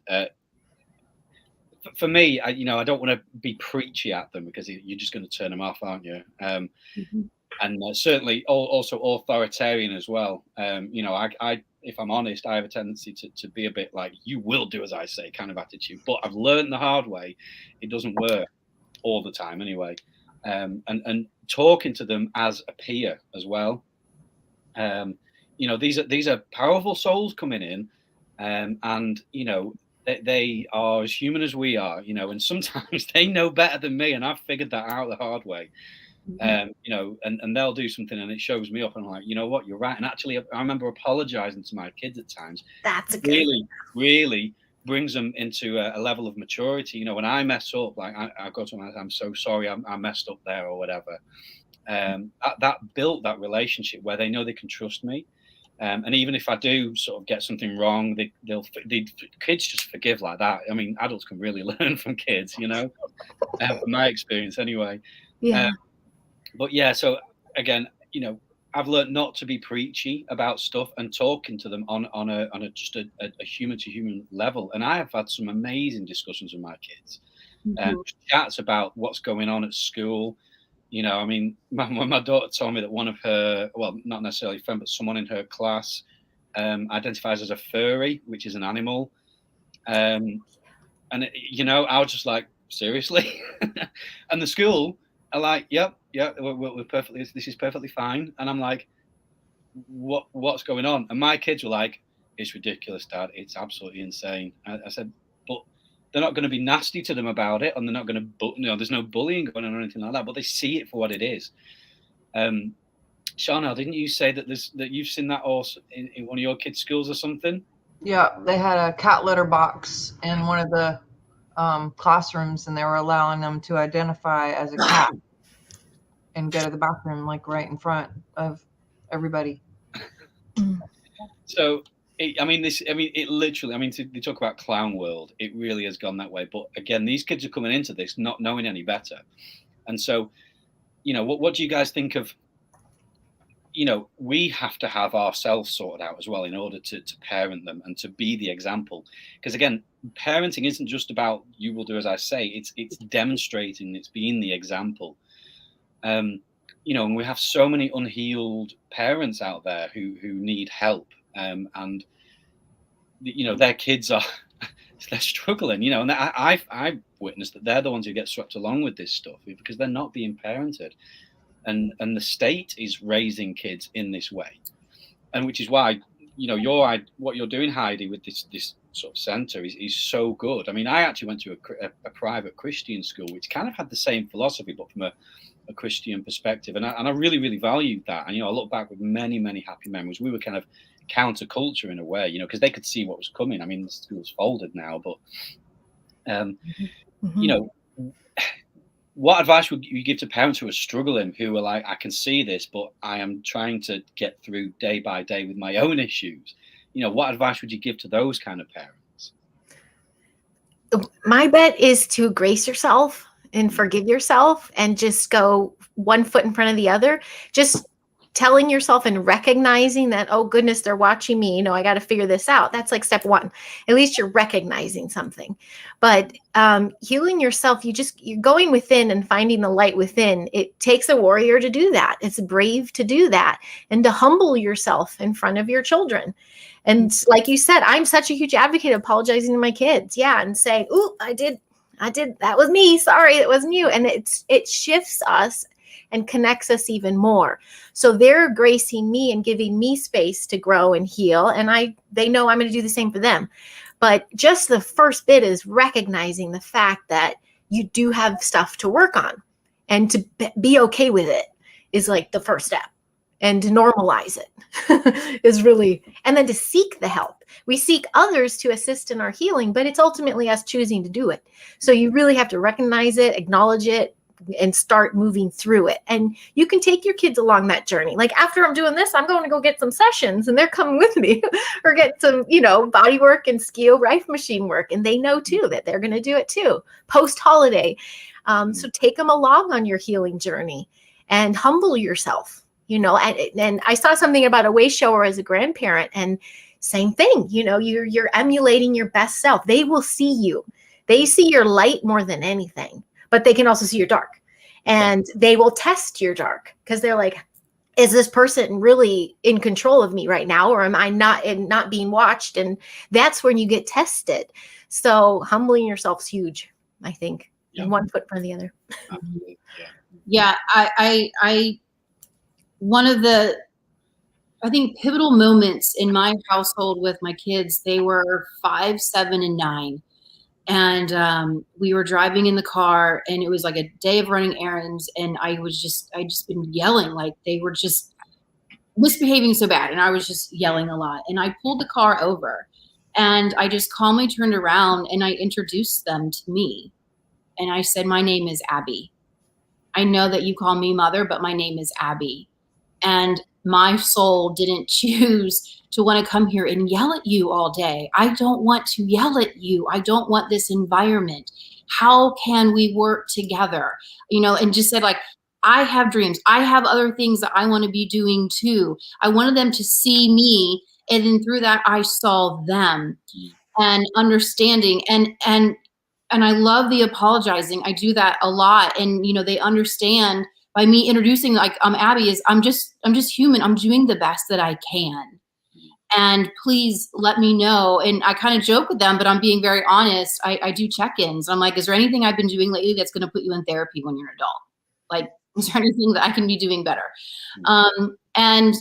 for me, I don't want to be preachy at them, because you're just going to turn them off, aren't you? And certainly also authoritarian as well. I if I'm honest, I have a tendency to be a bit like, you will do as I say kind of attitude. But I've learned the hard way, it doesn't work all the time anyway. And talking to them as a peer as well. These are powerful souls coming in, and they are as human as we are, and sometimes they know better than me, and I've figured that out the hard way. And they'll do something and it shows me up, and I'm like, you know what, you're right. And actually, I remember apologizing to my kids at times. That's really brings them into a level of maturity. When I mess up, like I go to them, I'm so sorry, I messed up there or whatever. That built that relationship where they know they can trust me. And even if I do sort of get something wrong, the kids just forgive like that. I mean, adults can really learn from kids, from my experience anyway. Yeah. But yeah, so again, I've learned not to be preachy about stuff and talking to them on a just a human to human level. And I have had some amazing discussions with my kids, chats about what's going on at school. I mean, when my daughter told me that one of her, well, not necessarily a friend, but someone in her class identifies as a furry, which is an animal. And, I was just like, seriously? And the school are like, yep, we're perfectly, this is perfectly fine. And I'm like, what's going on? And my kids were like, it's ridiculous, Dad. It's absolutely insane. I said, but they're not going to be nasty to them about it, and they're not going to, there's no bullying going on or anything like that, but they see it for what it is. Sharnael, didn't you say that you've seen that also in one of your kids' schools or something? Yeah, they had a cat litter box in one of the classrooms, and they were allowing them to identify as a cat and go to the bathroom, like right in front of everybody. So, they talk about clown world. It really has gone that way. But again, these kids are coming into this not knowing any better. And so, what do you guys think of, we have to have ourselves sorted out as well in order to parent them and to be the example. Because again, parenting isn't just about you will do as I say. It's demonstrating, it's being the example. And we have so many unhealed parents out there who need help. And their kids they're struggling, and I've witnessed that they're the ones who get swept along with this stuff because they're not being parented, and the state is raising kids in this way, and which is why what you're doing, Heidi, with this sort of center is so good. I mean, I actually went to a private Christian school which kind of had the same philosophy but from a Christian perspective, and I really, really valued that. And I look back with many, many happy memories. We were kind of counterculture in a way, because they could see what was coming. I mean, the school's folded now, but what advice would you give to parents who are struggling, who are like, I can see this, but I am trying to get through day by day with my own issues? What advice would you give to those kind of parents? My bet is to grace yourself and forgive yourself and just go one foot in front of the other. Just telling yourself and recognizing that, oh goodness, they're watching me, I got to figure this out. That's like step one. At least you're recognizing something. But healing yourself, you're going within and finding the light within. It takes a warrior to do that. It's brave to do that and to humble yourself in front of your children. And like you said, I'm such a huge advocate of apologizing to my kids. Yeah. And saying, ooh, I did. That was me. Sorry, it wasn't you. And it shifts us and connects us even more. So they're gracing me and giving me space to grow and heal. And they know I'm going to do the same for them. But just the first bit is recognizing the fact that you do have stuff to work on, and to be okay with it is like the first step. and to normalize it is really, and then to seek the help. We seek others to assist in our healing, but it's ultimately us choosing to do it. So you really have to recognize it, acknowledge it, and start moving through it. And you can take your kids along that journey. Like, after I'm doing this, I'm going to go get some sessions, and they're coming with me, or get some, body work and skio rife machine work. And they know too that they're going to do it too post holiday. So take them along on your healing journey and humble yourself, and I saw something about a way shower as a grandparent, and same thing, you're emulating your best self. They will see you. They see your light more than anything, but they can also see your dark, and they will test your dark, because they're like, is this person really in control of me right now? Or am I not being watched? And that's when you get tested. So humbling yourself is huge, I think. Yeah. And one foot for the other. Yeah. I one of the, I think, pivotal moments in my household with my kids, they were 5, 7, and 9. And we were driving in the car, and it was like a day of running errands. And I just been yelling, like they were just misbehaving so bad. And I was just yelling a lot. And I pulled the car over, and I just calmly turned around, and I introduced them to me. And I said, my name is Abby. I know that you call me mother, but my name is Abby. And my soul didn't choose to want to come here and yell at you all day. I don't want to yell at you. I don't want this environment. How can we work together? And just said, like, I have dreams. I have other things that I want to be doing too. I wanted them to see me. And then through that, I saw them, and understanding. And I love the apologizing. I do that a lot. And, they understand by me introducing, like, I'm Abby, I'm just human. I'm doing the best that I can. And please let me know. And I kind of joke with them, but I'm being very honest. I do check-ins. I'm like, is there anything I've been doing lately that's going to put you in therapy when you're an adult? Like, is there anything that I can be doing better? And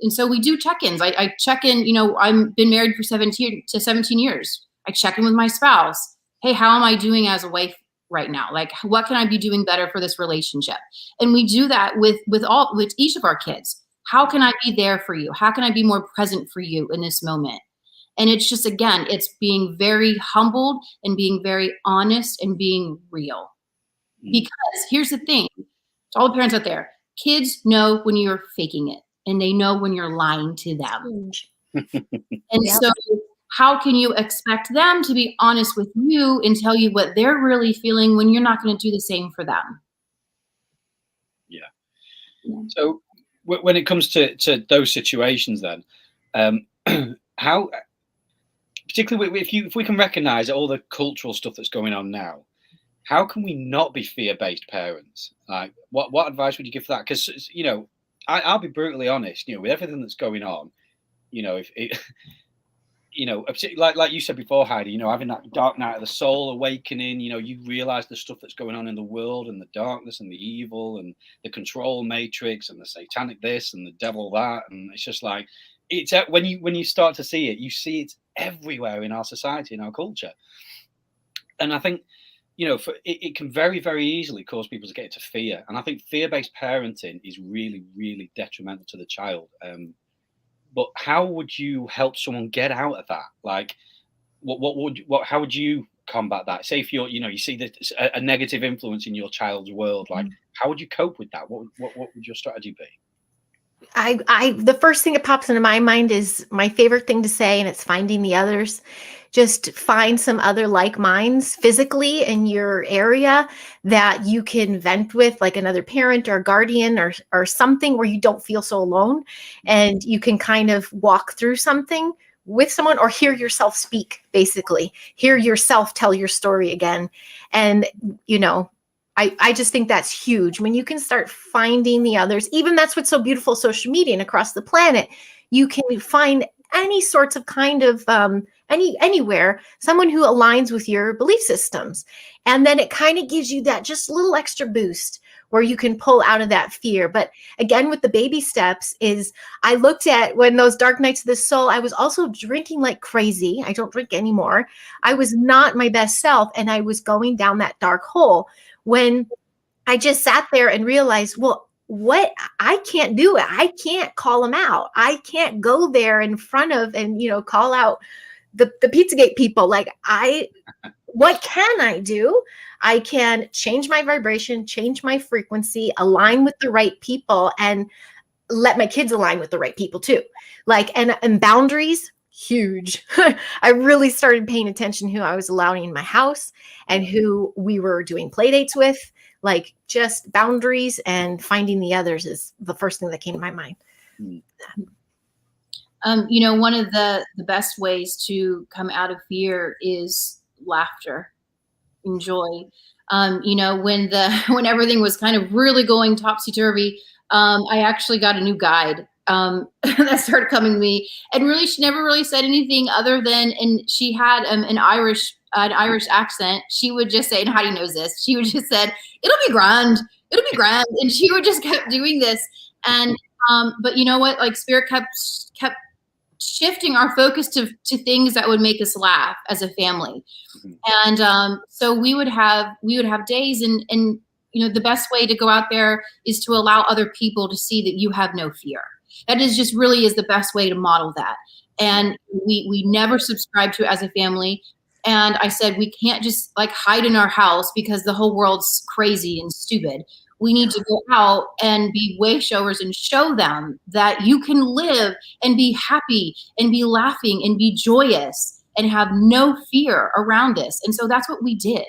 so we do check-ins. I check in, I've been married for 17 years. I check in with my spouse. Hey, how am I doing as a wife right now? Like, what can I be doing better for this relationship? And we do that with each of our kids. How can I be there for you? How can I be more present for you in this moment? And it's just, again, it's being very humbled and being very honest and being real. Because here's the thing, to all the parents out there, kids know when you're faking it, and they know when you're lying to them. And so how can you expect them to be honest with you and tell you what they're really feeling when you're not going to do the same for them? Yeah. So when it comes to those situations, then, how, particularly if we can recognize all the cultural stuff that's going on now, how can we not be fear-based parents? Like, what advice would you give for that? Because, I'll be brutally honest, with everything that's going on, if it, like you said before, Heidi, having that dark night of the soul awakening, you realize the stuff that's going on in the world, and the darkness and the evil and the control matrix and the satanic this and the devil that. And it's just like, it's when you start to see it, you see it everywhere in our society, in our culture. And I think, it can very, very easily cause people to get into fear. And I think fear-based parenting is really, really detrimental to the child. But how would you help someone get out of that? Like, how would you combat that? Say if you see this, a negative influence in your child's world, like, how would you cope with that? What would your strategy be? The first thing that pops into my mind is my favorite thing to say, and it's finding the others. Just find some other like minds physically in your area that you can vent with, like another parent or guardian or something where you don't feel so alone, and you can kind of walk through something with someone, or hear yourself speak, basically. Hear yourself tell your story again. And, I just think that's huge. When you can start finding the others, even that's what's so beautiful, social media and across the planet, you can find any sorts of kind of anywhere, someone who aligns with your belief systems. And then it kind of gives you that just little extra boost where you can pull out of that fear. But again, with the baby steps is, I looked at when those dark nights of the soul, I was also drinking like crazy. I don't drink anymore. I was not my best self, and I was going down that dark hole when I just sat there and realized, well, what I can't do it. I can't call them out. I can't go there in front of and, call out the Pizzagate people. Like what can I do? I can change my vibration, change my frequency, align with the right people, and let my kids align with the right people too. Like, and boundaries, huge. I really started paying attention who I was allowing in my house and who we were doing play dates with. Like, just boundaries and finding the others is the first thing that came to my mind. One of the best ways to come out of fear is laughter and joy. When everything was kind of really going topsy-turvy, I actually got a new guide that started coming to me, and really she never really said anything other than, and she had an Irish accent. She would just say, and Heidi knows this, she would just said, it'll be grand, and she would just kept doing this. And but you know what, like Spirit kept shifting our focus to things that would make us laugh as a family. And so we would have days, and the best way to go out there is to allow other people to see that you have no fear. That is just really is the best way to model that. And we never subscribe to it as a family. And I said, we can't just like hide in our house because the whole world's crazy and stupid. We need to go out and be way showers and show them that you can live and be happy and be laughing and be joyous and have no fear around this. And so that's what we did.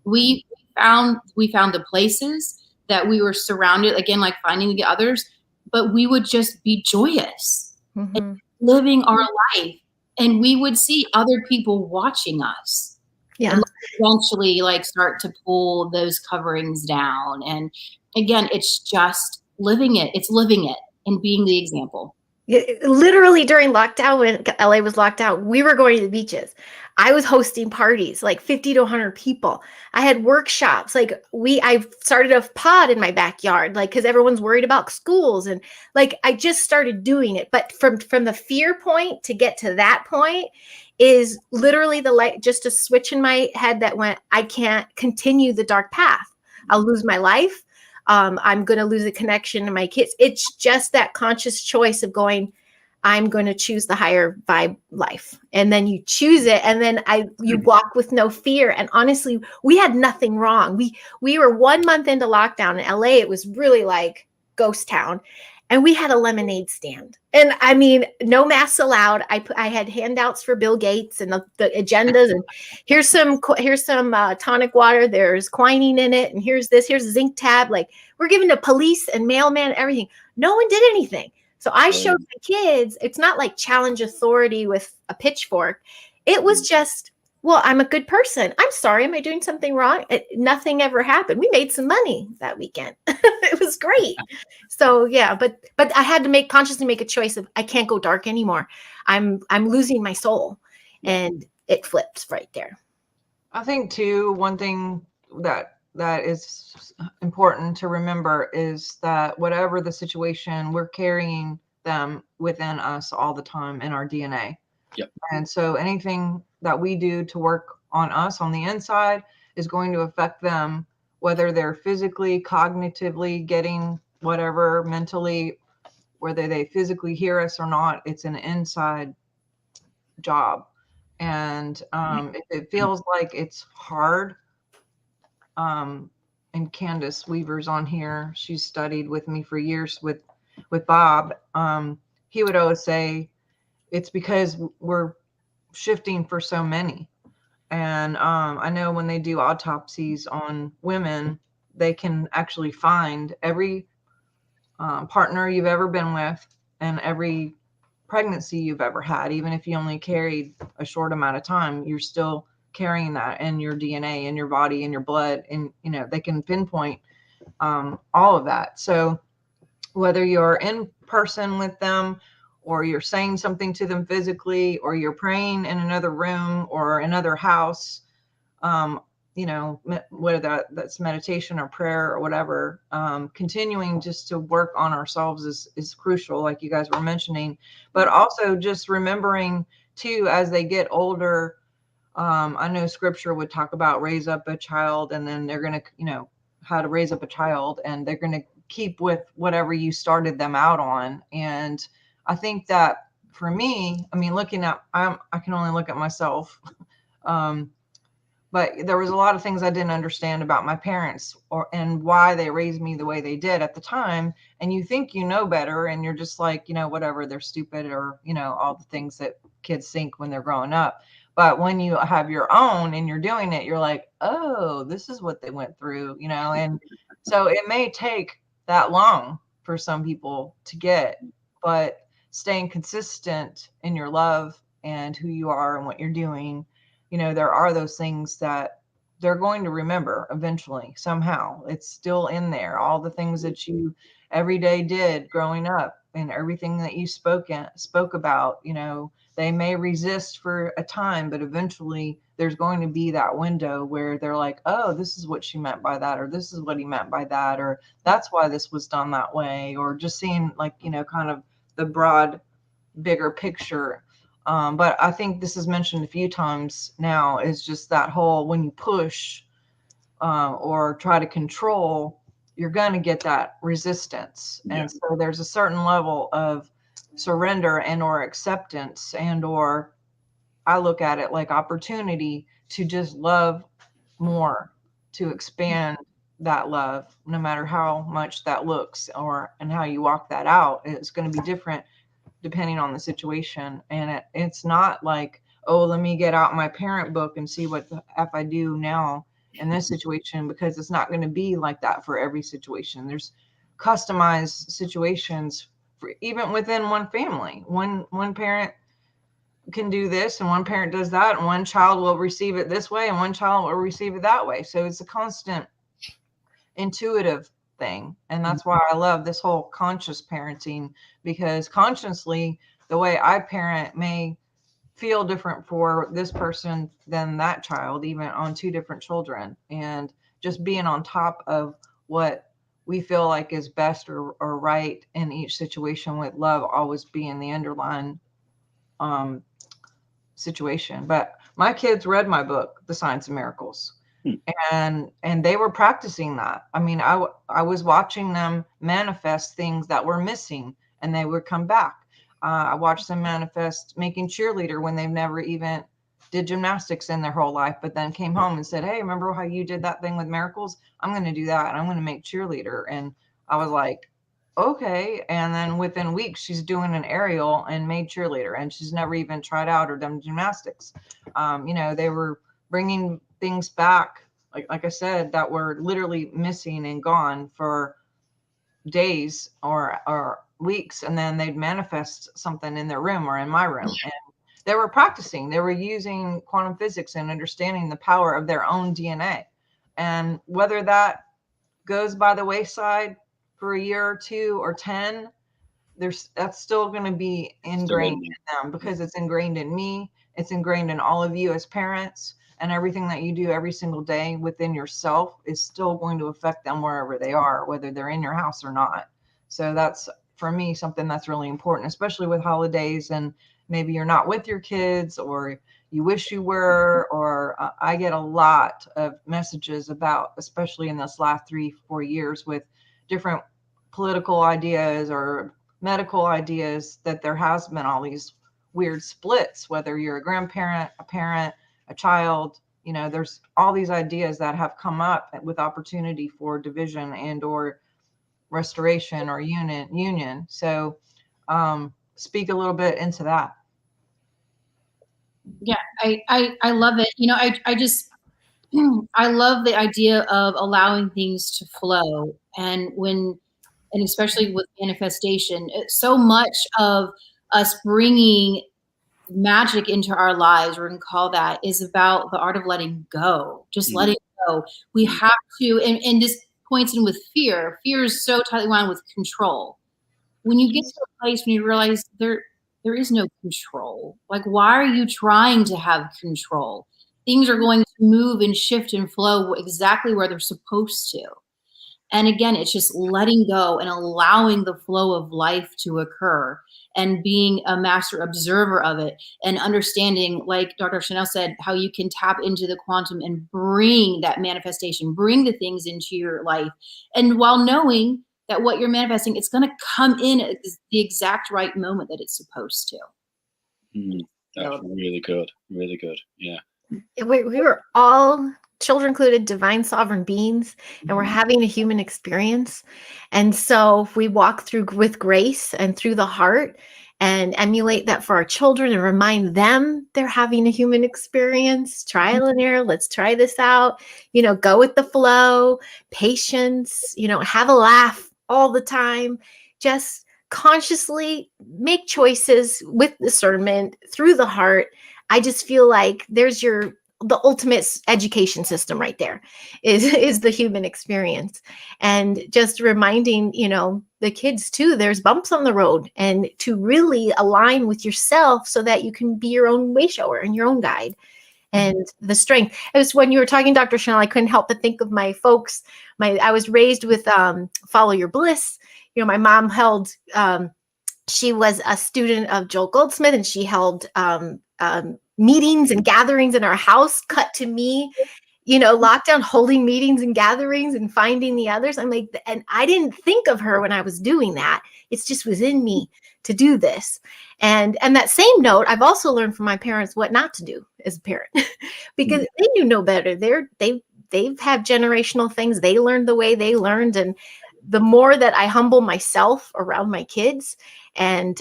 We found the places that we were surrounded, again, like finding the others, but we would just be joyous and living our life. And we would see other people watching us. Yeah. And eventually like start to pull those coverings down. And again, it's just living it. It's living it and being the example. Literally during lockdown, when LA was locked out, we were going to the beaches. I was hosting parties, like 50 to 100 people. I had workshops. Like I started a pod in my backyard, like, cause everyone's worried about schools. And like, I just started doing it. But from the fear point to get to that point is literally just a switch in my head that went, I can't continue the dark path. I'll lose my life. I'm going to lose a connection to my kids. It's just that conscious choice of going, I'm going to choose the higher vibe life. And then you choose it. And then you walk with no fear. And honestly, we had nothing wrong. We were 1 month into lockdown in LA. It was really like ghost town. And we had a lemonade stand. And I mean, no masks allowed. I had handouts for Bill Gates and the agendas. And here's some tonic water. There's quinine in it. And here's a zinc tab. Like, we're giving to police and mailman, everything. No one did anything. So I showed the kids, it's not like challenge authority with a pitchfork. It was just, well, I'm a good person. I'm sorry. Am I doing something wrong? Nothing ever happened. We made some money that weekend. It was great. So yeah, but I had to consciously make a choice of, I can't go dark anymore. I'm losing my soul, and it flips right there. I think too, one thing that is important to remember is that whatever the situation, we're carrying them within us all the time in our DNA. Yep. And so anything that we do to work on us on the inside is going to affect them, whether they're physically, cognitively getting whatever, mentally, whether they physically hear us or not. It's an inside job. And if it feels like it's hard, and Candace Weaver's on here, she's studied with me for years with Bob. He would always say, it's because we're shifting for so many. And I know when they do autopsies on women, they can actually find every partner you've ever been with and every pregnancy you've ever had. Even if you only carried a short amount of time, you're still carrying that in your DNA, in your body, in your blood, and they can pinpoint all of that. So whether you're in person with them, or you're saying something to them physically, or you're praying in another room or another house, whether that's meditation or prayer or whatever, continuing just to work on ourselves is crucial, like you guys were mentioning. But also just remembering too, as they get older, I know scripture would talk about raise up a child, and then they're going to, how to raise up a child, and they're going to keep with whatever you started them out on. And I think that for me, I mean, looking at, I can only look at myself. But there was a lot of things I didn't understand about my parents and why they raised me the way they did at the time. And you think you know better, and you're just like, whatever, they're stupid, or, all the things that kids think when they're growing up. But when you have your own and you're doing it, you're like, oh, this is what they went through, and so it may take that long for some people to get, but staying consistent in your love and who you are and what you're doing, there are those things that they're going to remember eventually. Somehow it's still in there. All the things that you every day did growing up and everything that you spoke about, they may resist for a time, but eventually there's going to be that window where they're like, oh, this is what she meant by that, or this is what he meant by that, or that's why this was done that way, or just seeing like, kind of the broad, bigger picture. But I think this is mentioned a few times now, is just that whole, when you push or try to control, you're going to get that resistance. Yeah. And so there's a certain level of surrender and or acceptance, and or I look at it like opportunity to just love more, to expand that love, no matter how much that looks, and how you walk that out. It's going to be different depending on the situation. And it's not like, oh, let me get out my parent book and see what the F I do now in this situation, because it's not going to be like that for every situation. There's customized situations for even within one family. One parent can do this and one parent does that, and one child will receive it this way and one child will receive it that way. So it's a constant intuitive thing. And that's why I love this whole conscious parenting, because consciously the way I parent may feel different for this person than that child, even on two different children. And just being on top of what we feel like is best or right in each situation, with love always being the underlying situation. But my kids read my book, The Science of Miracles. And they were practicing that. I mean, I was watching them manifest things that were missing, and they would come back. I watched them manifest making cheerleader when they've never even did gymnastics in their whole life, but then came home and said, hey, remember how you did that thing with miracles? I'm going to do that, and I'm going to make cheerleader. And I was like, okay. And then within weeks, she's doing an aerial and made cheerleader, and she's never even tried out or done gymnastics. They were bringing things back, like I said, that were literally missing and gone for days or weeks, and then they'd manifest something in their room or in my room. And they were practicing. They were using quantum physics and understanding the power of their own DNA. And whether that goes by the wayside for a year or 2 or 10, that's still going to be ingrained in them, because it's ingrained in me. It's ingrained in all of you as parents. And everything that you do every single day within yourself is still going to affect them wherever they are, whether they're in your house or not. So that's, for me, something that's really important, especially with holidays, and maybe you're not with your kids, or you wish you were, or I get a lot of messages about, especially in this last 3-4 years, with different political ideas or medical ideas, that there has been all these weird splits, whether you're a grandparent, a parent, a child. There's all these ideas that have come up with opportunity for division and or restoration or union. So speak a little bit into that. Yeah, I love it. I love the idea of allowing things to flow, and especially with manifestation, so much of us bringing magic into our lives, we're going to call that, is about the art of letting go, just letting go. We have to, and this points in with fear. Fear is so tightly wound with control. When you get to a place when you realize there is no control, like, why are you trying to have control? Things are going to move and shift and flow exactly where they're supposed to. And again, it's just letting go and allowing the flow of life to occur, and being a master observer of it, and understanding, like Dr. Sharnael said, how you can tap into the quantum and bring that manifestation, bring the things into your life. And while knowing that what you're manifesting, it's going to come in at the exact right moment that it's supposed to. That's really good. Really good. Yeah. We were all, children included, divine sovereign beings, and we're having a human experience. And so if we walk through with grace and through the heart and emulate that for our children and remind them they're having a human experience, trial and error, let's try this out, go with the flow, patience, have a laugh all the time, just consciously make choices with discernment through the heart. I just feel like there's the ultimate education system right there is the human experience. And just reminding, the kids too, there's bumps on the road, and to really align with yourself so that you can be your own way shower and your own guide. And the strength. It was when you were talking, Dr. Sharnael, I couldn't help but think of my folks. I was raised with Follow Your Bliss. My mom held, she was a student of Joel Goldsmith, and she held meetings and gatherings in our house. Cut to me, lockdown, holding meetings and gatherings and finding the others. I'm like, and I didn't think of her when I was doing that. It's just within me to do this. And that same note, I've also learned from my parents what not to do as a parent, because they knew no better. They've had generational things. They learned the way they learned. And the more that I humble myself around my kids and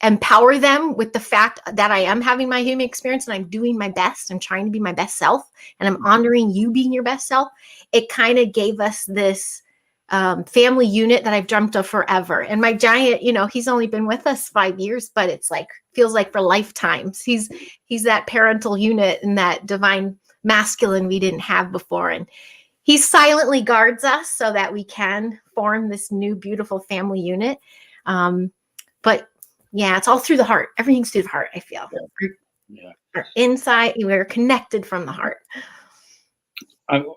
empower them with the fact that I am having my human experience and I'm doing my best, I'm trying to be my best self, and I'm honoring you being your best self, it kind of gave us this family unit that I've dreamt of forever. And my giant, he's only been with us 5 years, but it's like, feels like for lifetimes. He's that parental unit and that divine masculine we didn't have before. And he silently guards us so that we can form this new, beautiful family unit. But yeah, it's all through the heart. Everything's through the heart, I feel. Yeah. We're inside, we're connected from the heart.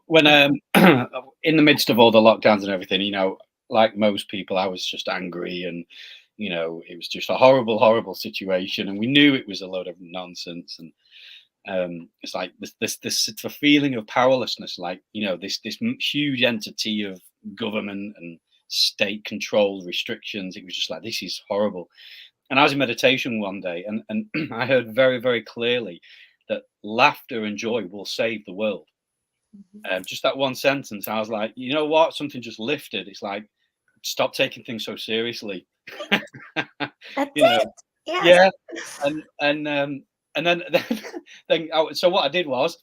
When in the midst of all the lockdowns and everything, like most people, I was just angry, and it was just a horrible, horrible situation, and we knew it was a load of nonsense. And it's like this feeling of powerlessness, like this huge entity of government and state controlled restrictions. It was just like, this is horrible. And I was in meditation one day, and I heard very, very clearly that laughter and joy will save the world. Just that one sentence, I was like, you know what? Something just lifted. It's like, stop taking things so seriously. That's it. Yes. Yeah. And then so what I did was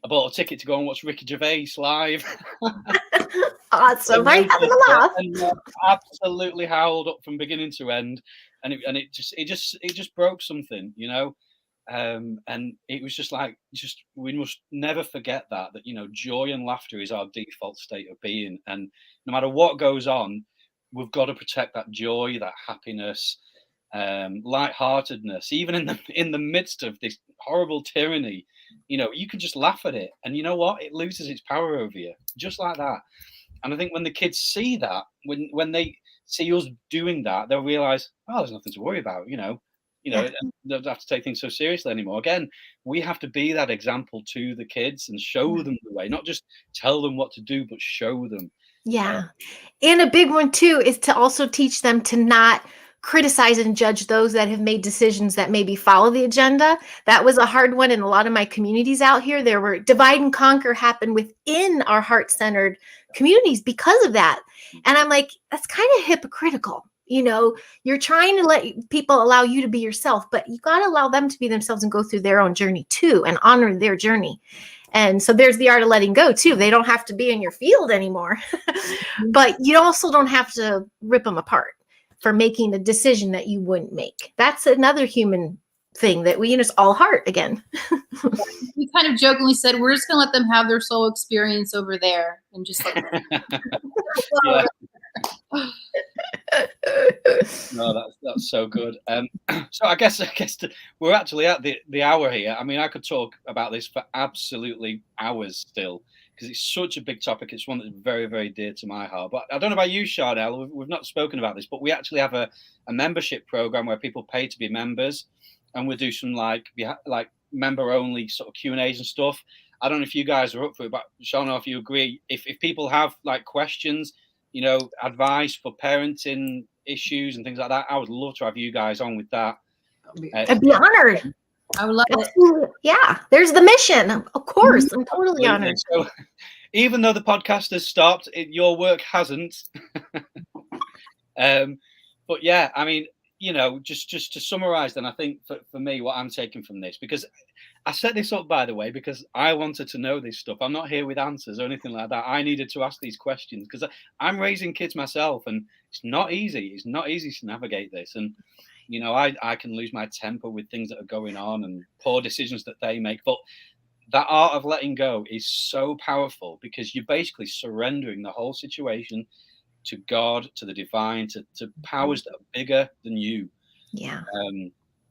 I bought a ticket to go and watch Ricky Gervais live. Awesome. I'm having a laugh. And absolutely howled up from beginning to end, and it just broke something, and it was just like, we must never forget that joy and laughter is our default state of being, and no matter what goes on, we've got to protect that joy, that happiness, lightheartedness, even in the midst of this horrible tyranny. You can just laugh at it, and you know what? It loses its power over you, just like that. And I think when the kids see that, when they see us doing that, they'll realize, oh, there's nothing to worry about. They don't have to take things so seriously anymore. Again, we have to be that example to the kids and show them the way, not just tell them what to do, but show them. Yeah. And a big one too is to also teach them to not criticize and judge those that have made decisions that maybe follow the agenda. That was a hard one in a lot of my communities out here. There were divide and conquer happen within our heart-centered communities because of that. And I'm like, that's kind of hypocritical. You're trying to let people allow you to be yourself, but you got to allow them to be themselves and go through their own journey too, and honor their journey. And so there's the art of letting go too. They don't have to be in your field anymore, but you also don't have to rip them apart for making a decision that you wouldn't make. That's another human thing that it's all heart again. We kind of jokingly said, we're just going to let them have their soul experience over there and just like, No, that's so good. So I guess we're actually at the hour here. I mean, I could talk about this for absolutely hours still, because it's such a big topic. It's one that's very, very dear to my heart. But I don't know about you, Sharnael. We've not spoken about this, but we actually have a membership program where people pay to be members, and we do some like member only sort of Q&As and stuff. I don't know if you guys are up for it, but Sharnael, if you agree, if people have like questions, you know, advice for parenting issues and things like that, I would love to have you guys on with that. I'd be honored. I would love it. Absolutely. Yeah, there's the mission. Of course, I'm totally honored. So, even though the podcast has stopped, your work hasn't. But yeah, I mean, you know, just to summarize, then I think for me, what I'm taking from this, because I set this up, by the way, because I wanted to know this stuff. I'm not here with answers or anything like that. I needed to ask these questions because I'm raising kids myself, and it's not easy. It's not easy to navigate this. And, you know, I can lose my temper with things that are going on and poor decisions that they make. But that art of letting go is so powerful because you're basically surrendering the whole situation to God, to the divine, to powers that are bigger than you. Yeah.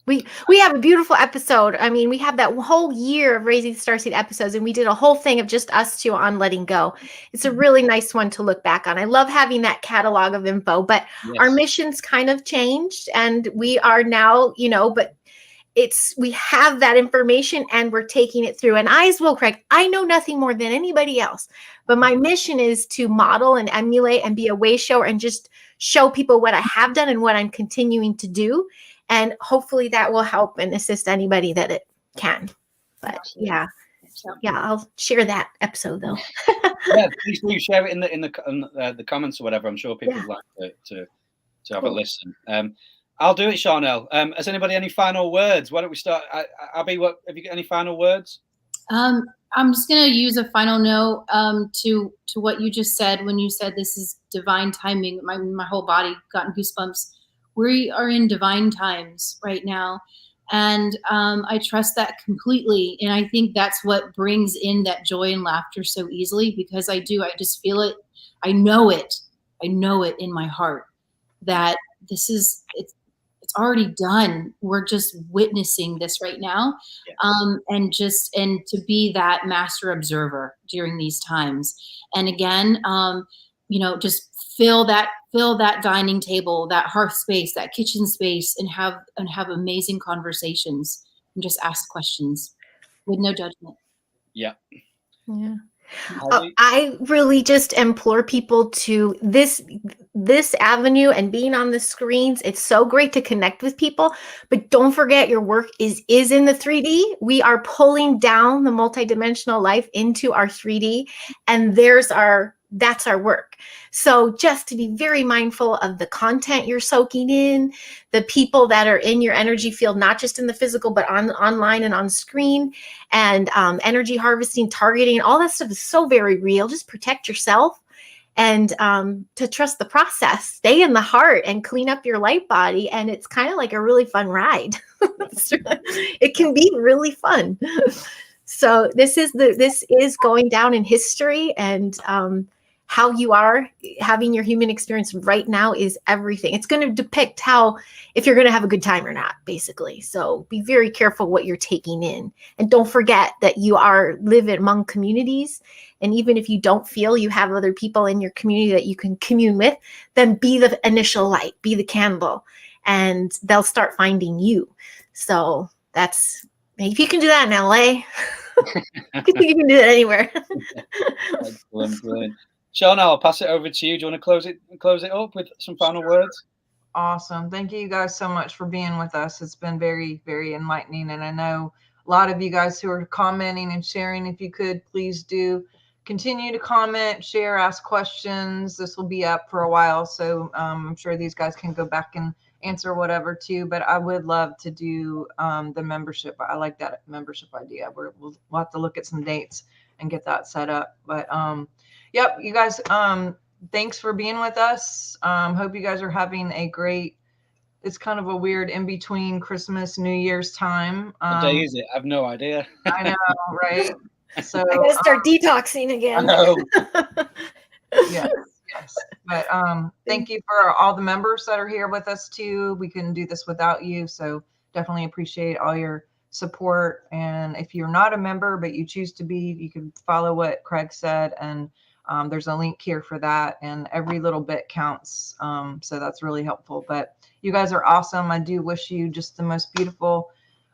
We have a beautiful episode. I mean, we have that whole year of Raising Starseed episodes, and we did a whole thing of just us two on letting go. It's a really nice one to look back on. I love having that catalog of info, but Yes. Our mission's kind of changed, and we are now, you know, but we have that information and we're taking it through. And I as well, Craig, I know nothing more than anybody else, but my mission is to model and emulate and be a way shower and just show people what I have done and what I'm continuing to do. And hopefully that will help and assist anybody that it can. But yeah, I'll share that episode though. Yeah, please do share it in the comments or whatever. I'm sure people would like to have a listen. I'll do it, Sharnael. Has anybody any final words? Why don't we start? Abby, have you got any final words? I'm just going to use a final note to what you just said when you said this is divine timing. My whole body got goosebumps. We are in divine times right now. And I trust that completely. And I think that's what brings in that joy and laughter so easily, because I just feel it. I know it in my heart that it's already done. We're just witnessing this right now. Yeah. And to be that master observer during these times. And again, you know, just fill that dining table, that hearth space, that kitchen space, and have amazing conversations and just ask questions with no judgment. Yeah. Yeah. I really just implore people to this avenue and being on the screens. It's so great to connect with people, but don't forget your work is in the 3D. We are pulling down the multidimensional life into our 3D, and that's our work. So just to be very mindful of the content you're soaking in, the people that are in your energy field, not just in the physical, but online and on screen, and energy harvesting, targeting, all that stuff is so very real. Just protect yourself and to trust the process. Stay in the heart and clean up your light body. And it's kind of like a really fun ride. It can be really fun. So this is going down in history, and how you are having your human experience right now is everything. It's going to depict if you're going to have a good time or not, basically. So be very careful what you're taking in. And don't forget that you live among communities. And even if you don't feel you have other people in your community that you can commune with, then be the initial light, be the candle, and they'll start finding you. So if you can do that in LA, I think you can do that anywhere. Brilliant. Sharnael, I'll pass it over to you. Do you want to close it up with some final words? Awesome. Thank you guys so much for being with us. It's been very, very enlightening. And I know a lot of you guys who are commenting and sharing, if you could, please do continue to comment, share, ask questions. This will be up for a while, so I'm sure these guys can go back and answer whatever too. But I would love to do the membership. I like that membership idea. We'll have to look at some dates and get that set up. But yep, you guys, thanks for being with us. Hope you guys are having a great, it's kind of a weird in-between Christmas, New Year's time. What day is it? I have no idea. I know, right? So I gotta start detoxing again. I know. Yes. But thank you for all the members that are here with us too. We couldn't do this without you. So definitely appreciate all your support. And if you're not a member, but you choose to be, you can follow what Craig said. And there's a link here for that. And every little bit counts. So that's really helpful. But you guys are awesome. I do wish you just the most beautiful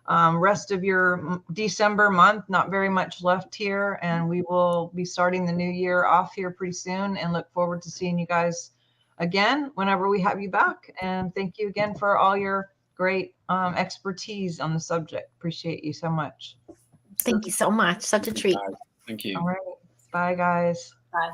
rest of your December month. Not very much left here, and we will be starting the new year off here pretty soon, and look forward to seeing you guys again whenever we have you back. And thank you again for all your great expertise on the subject. Appreciate you so much. Thank you so much. Such a treat. Thank you. All right. Bye, guys. Bye.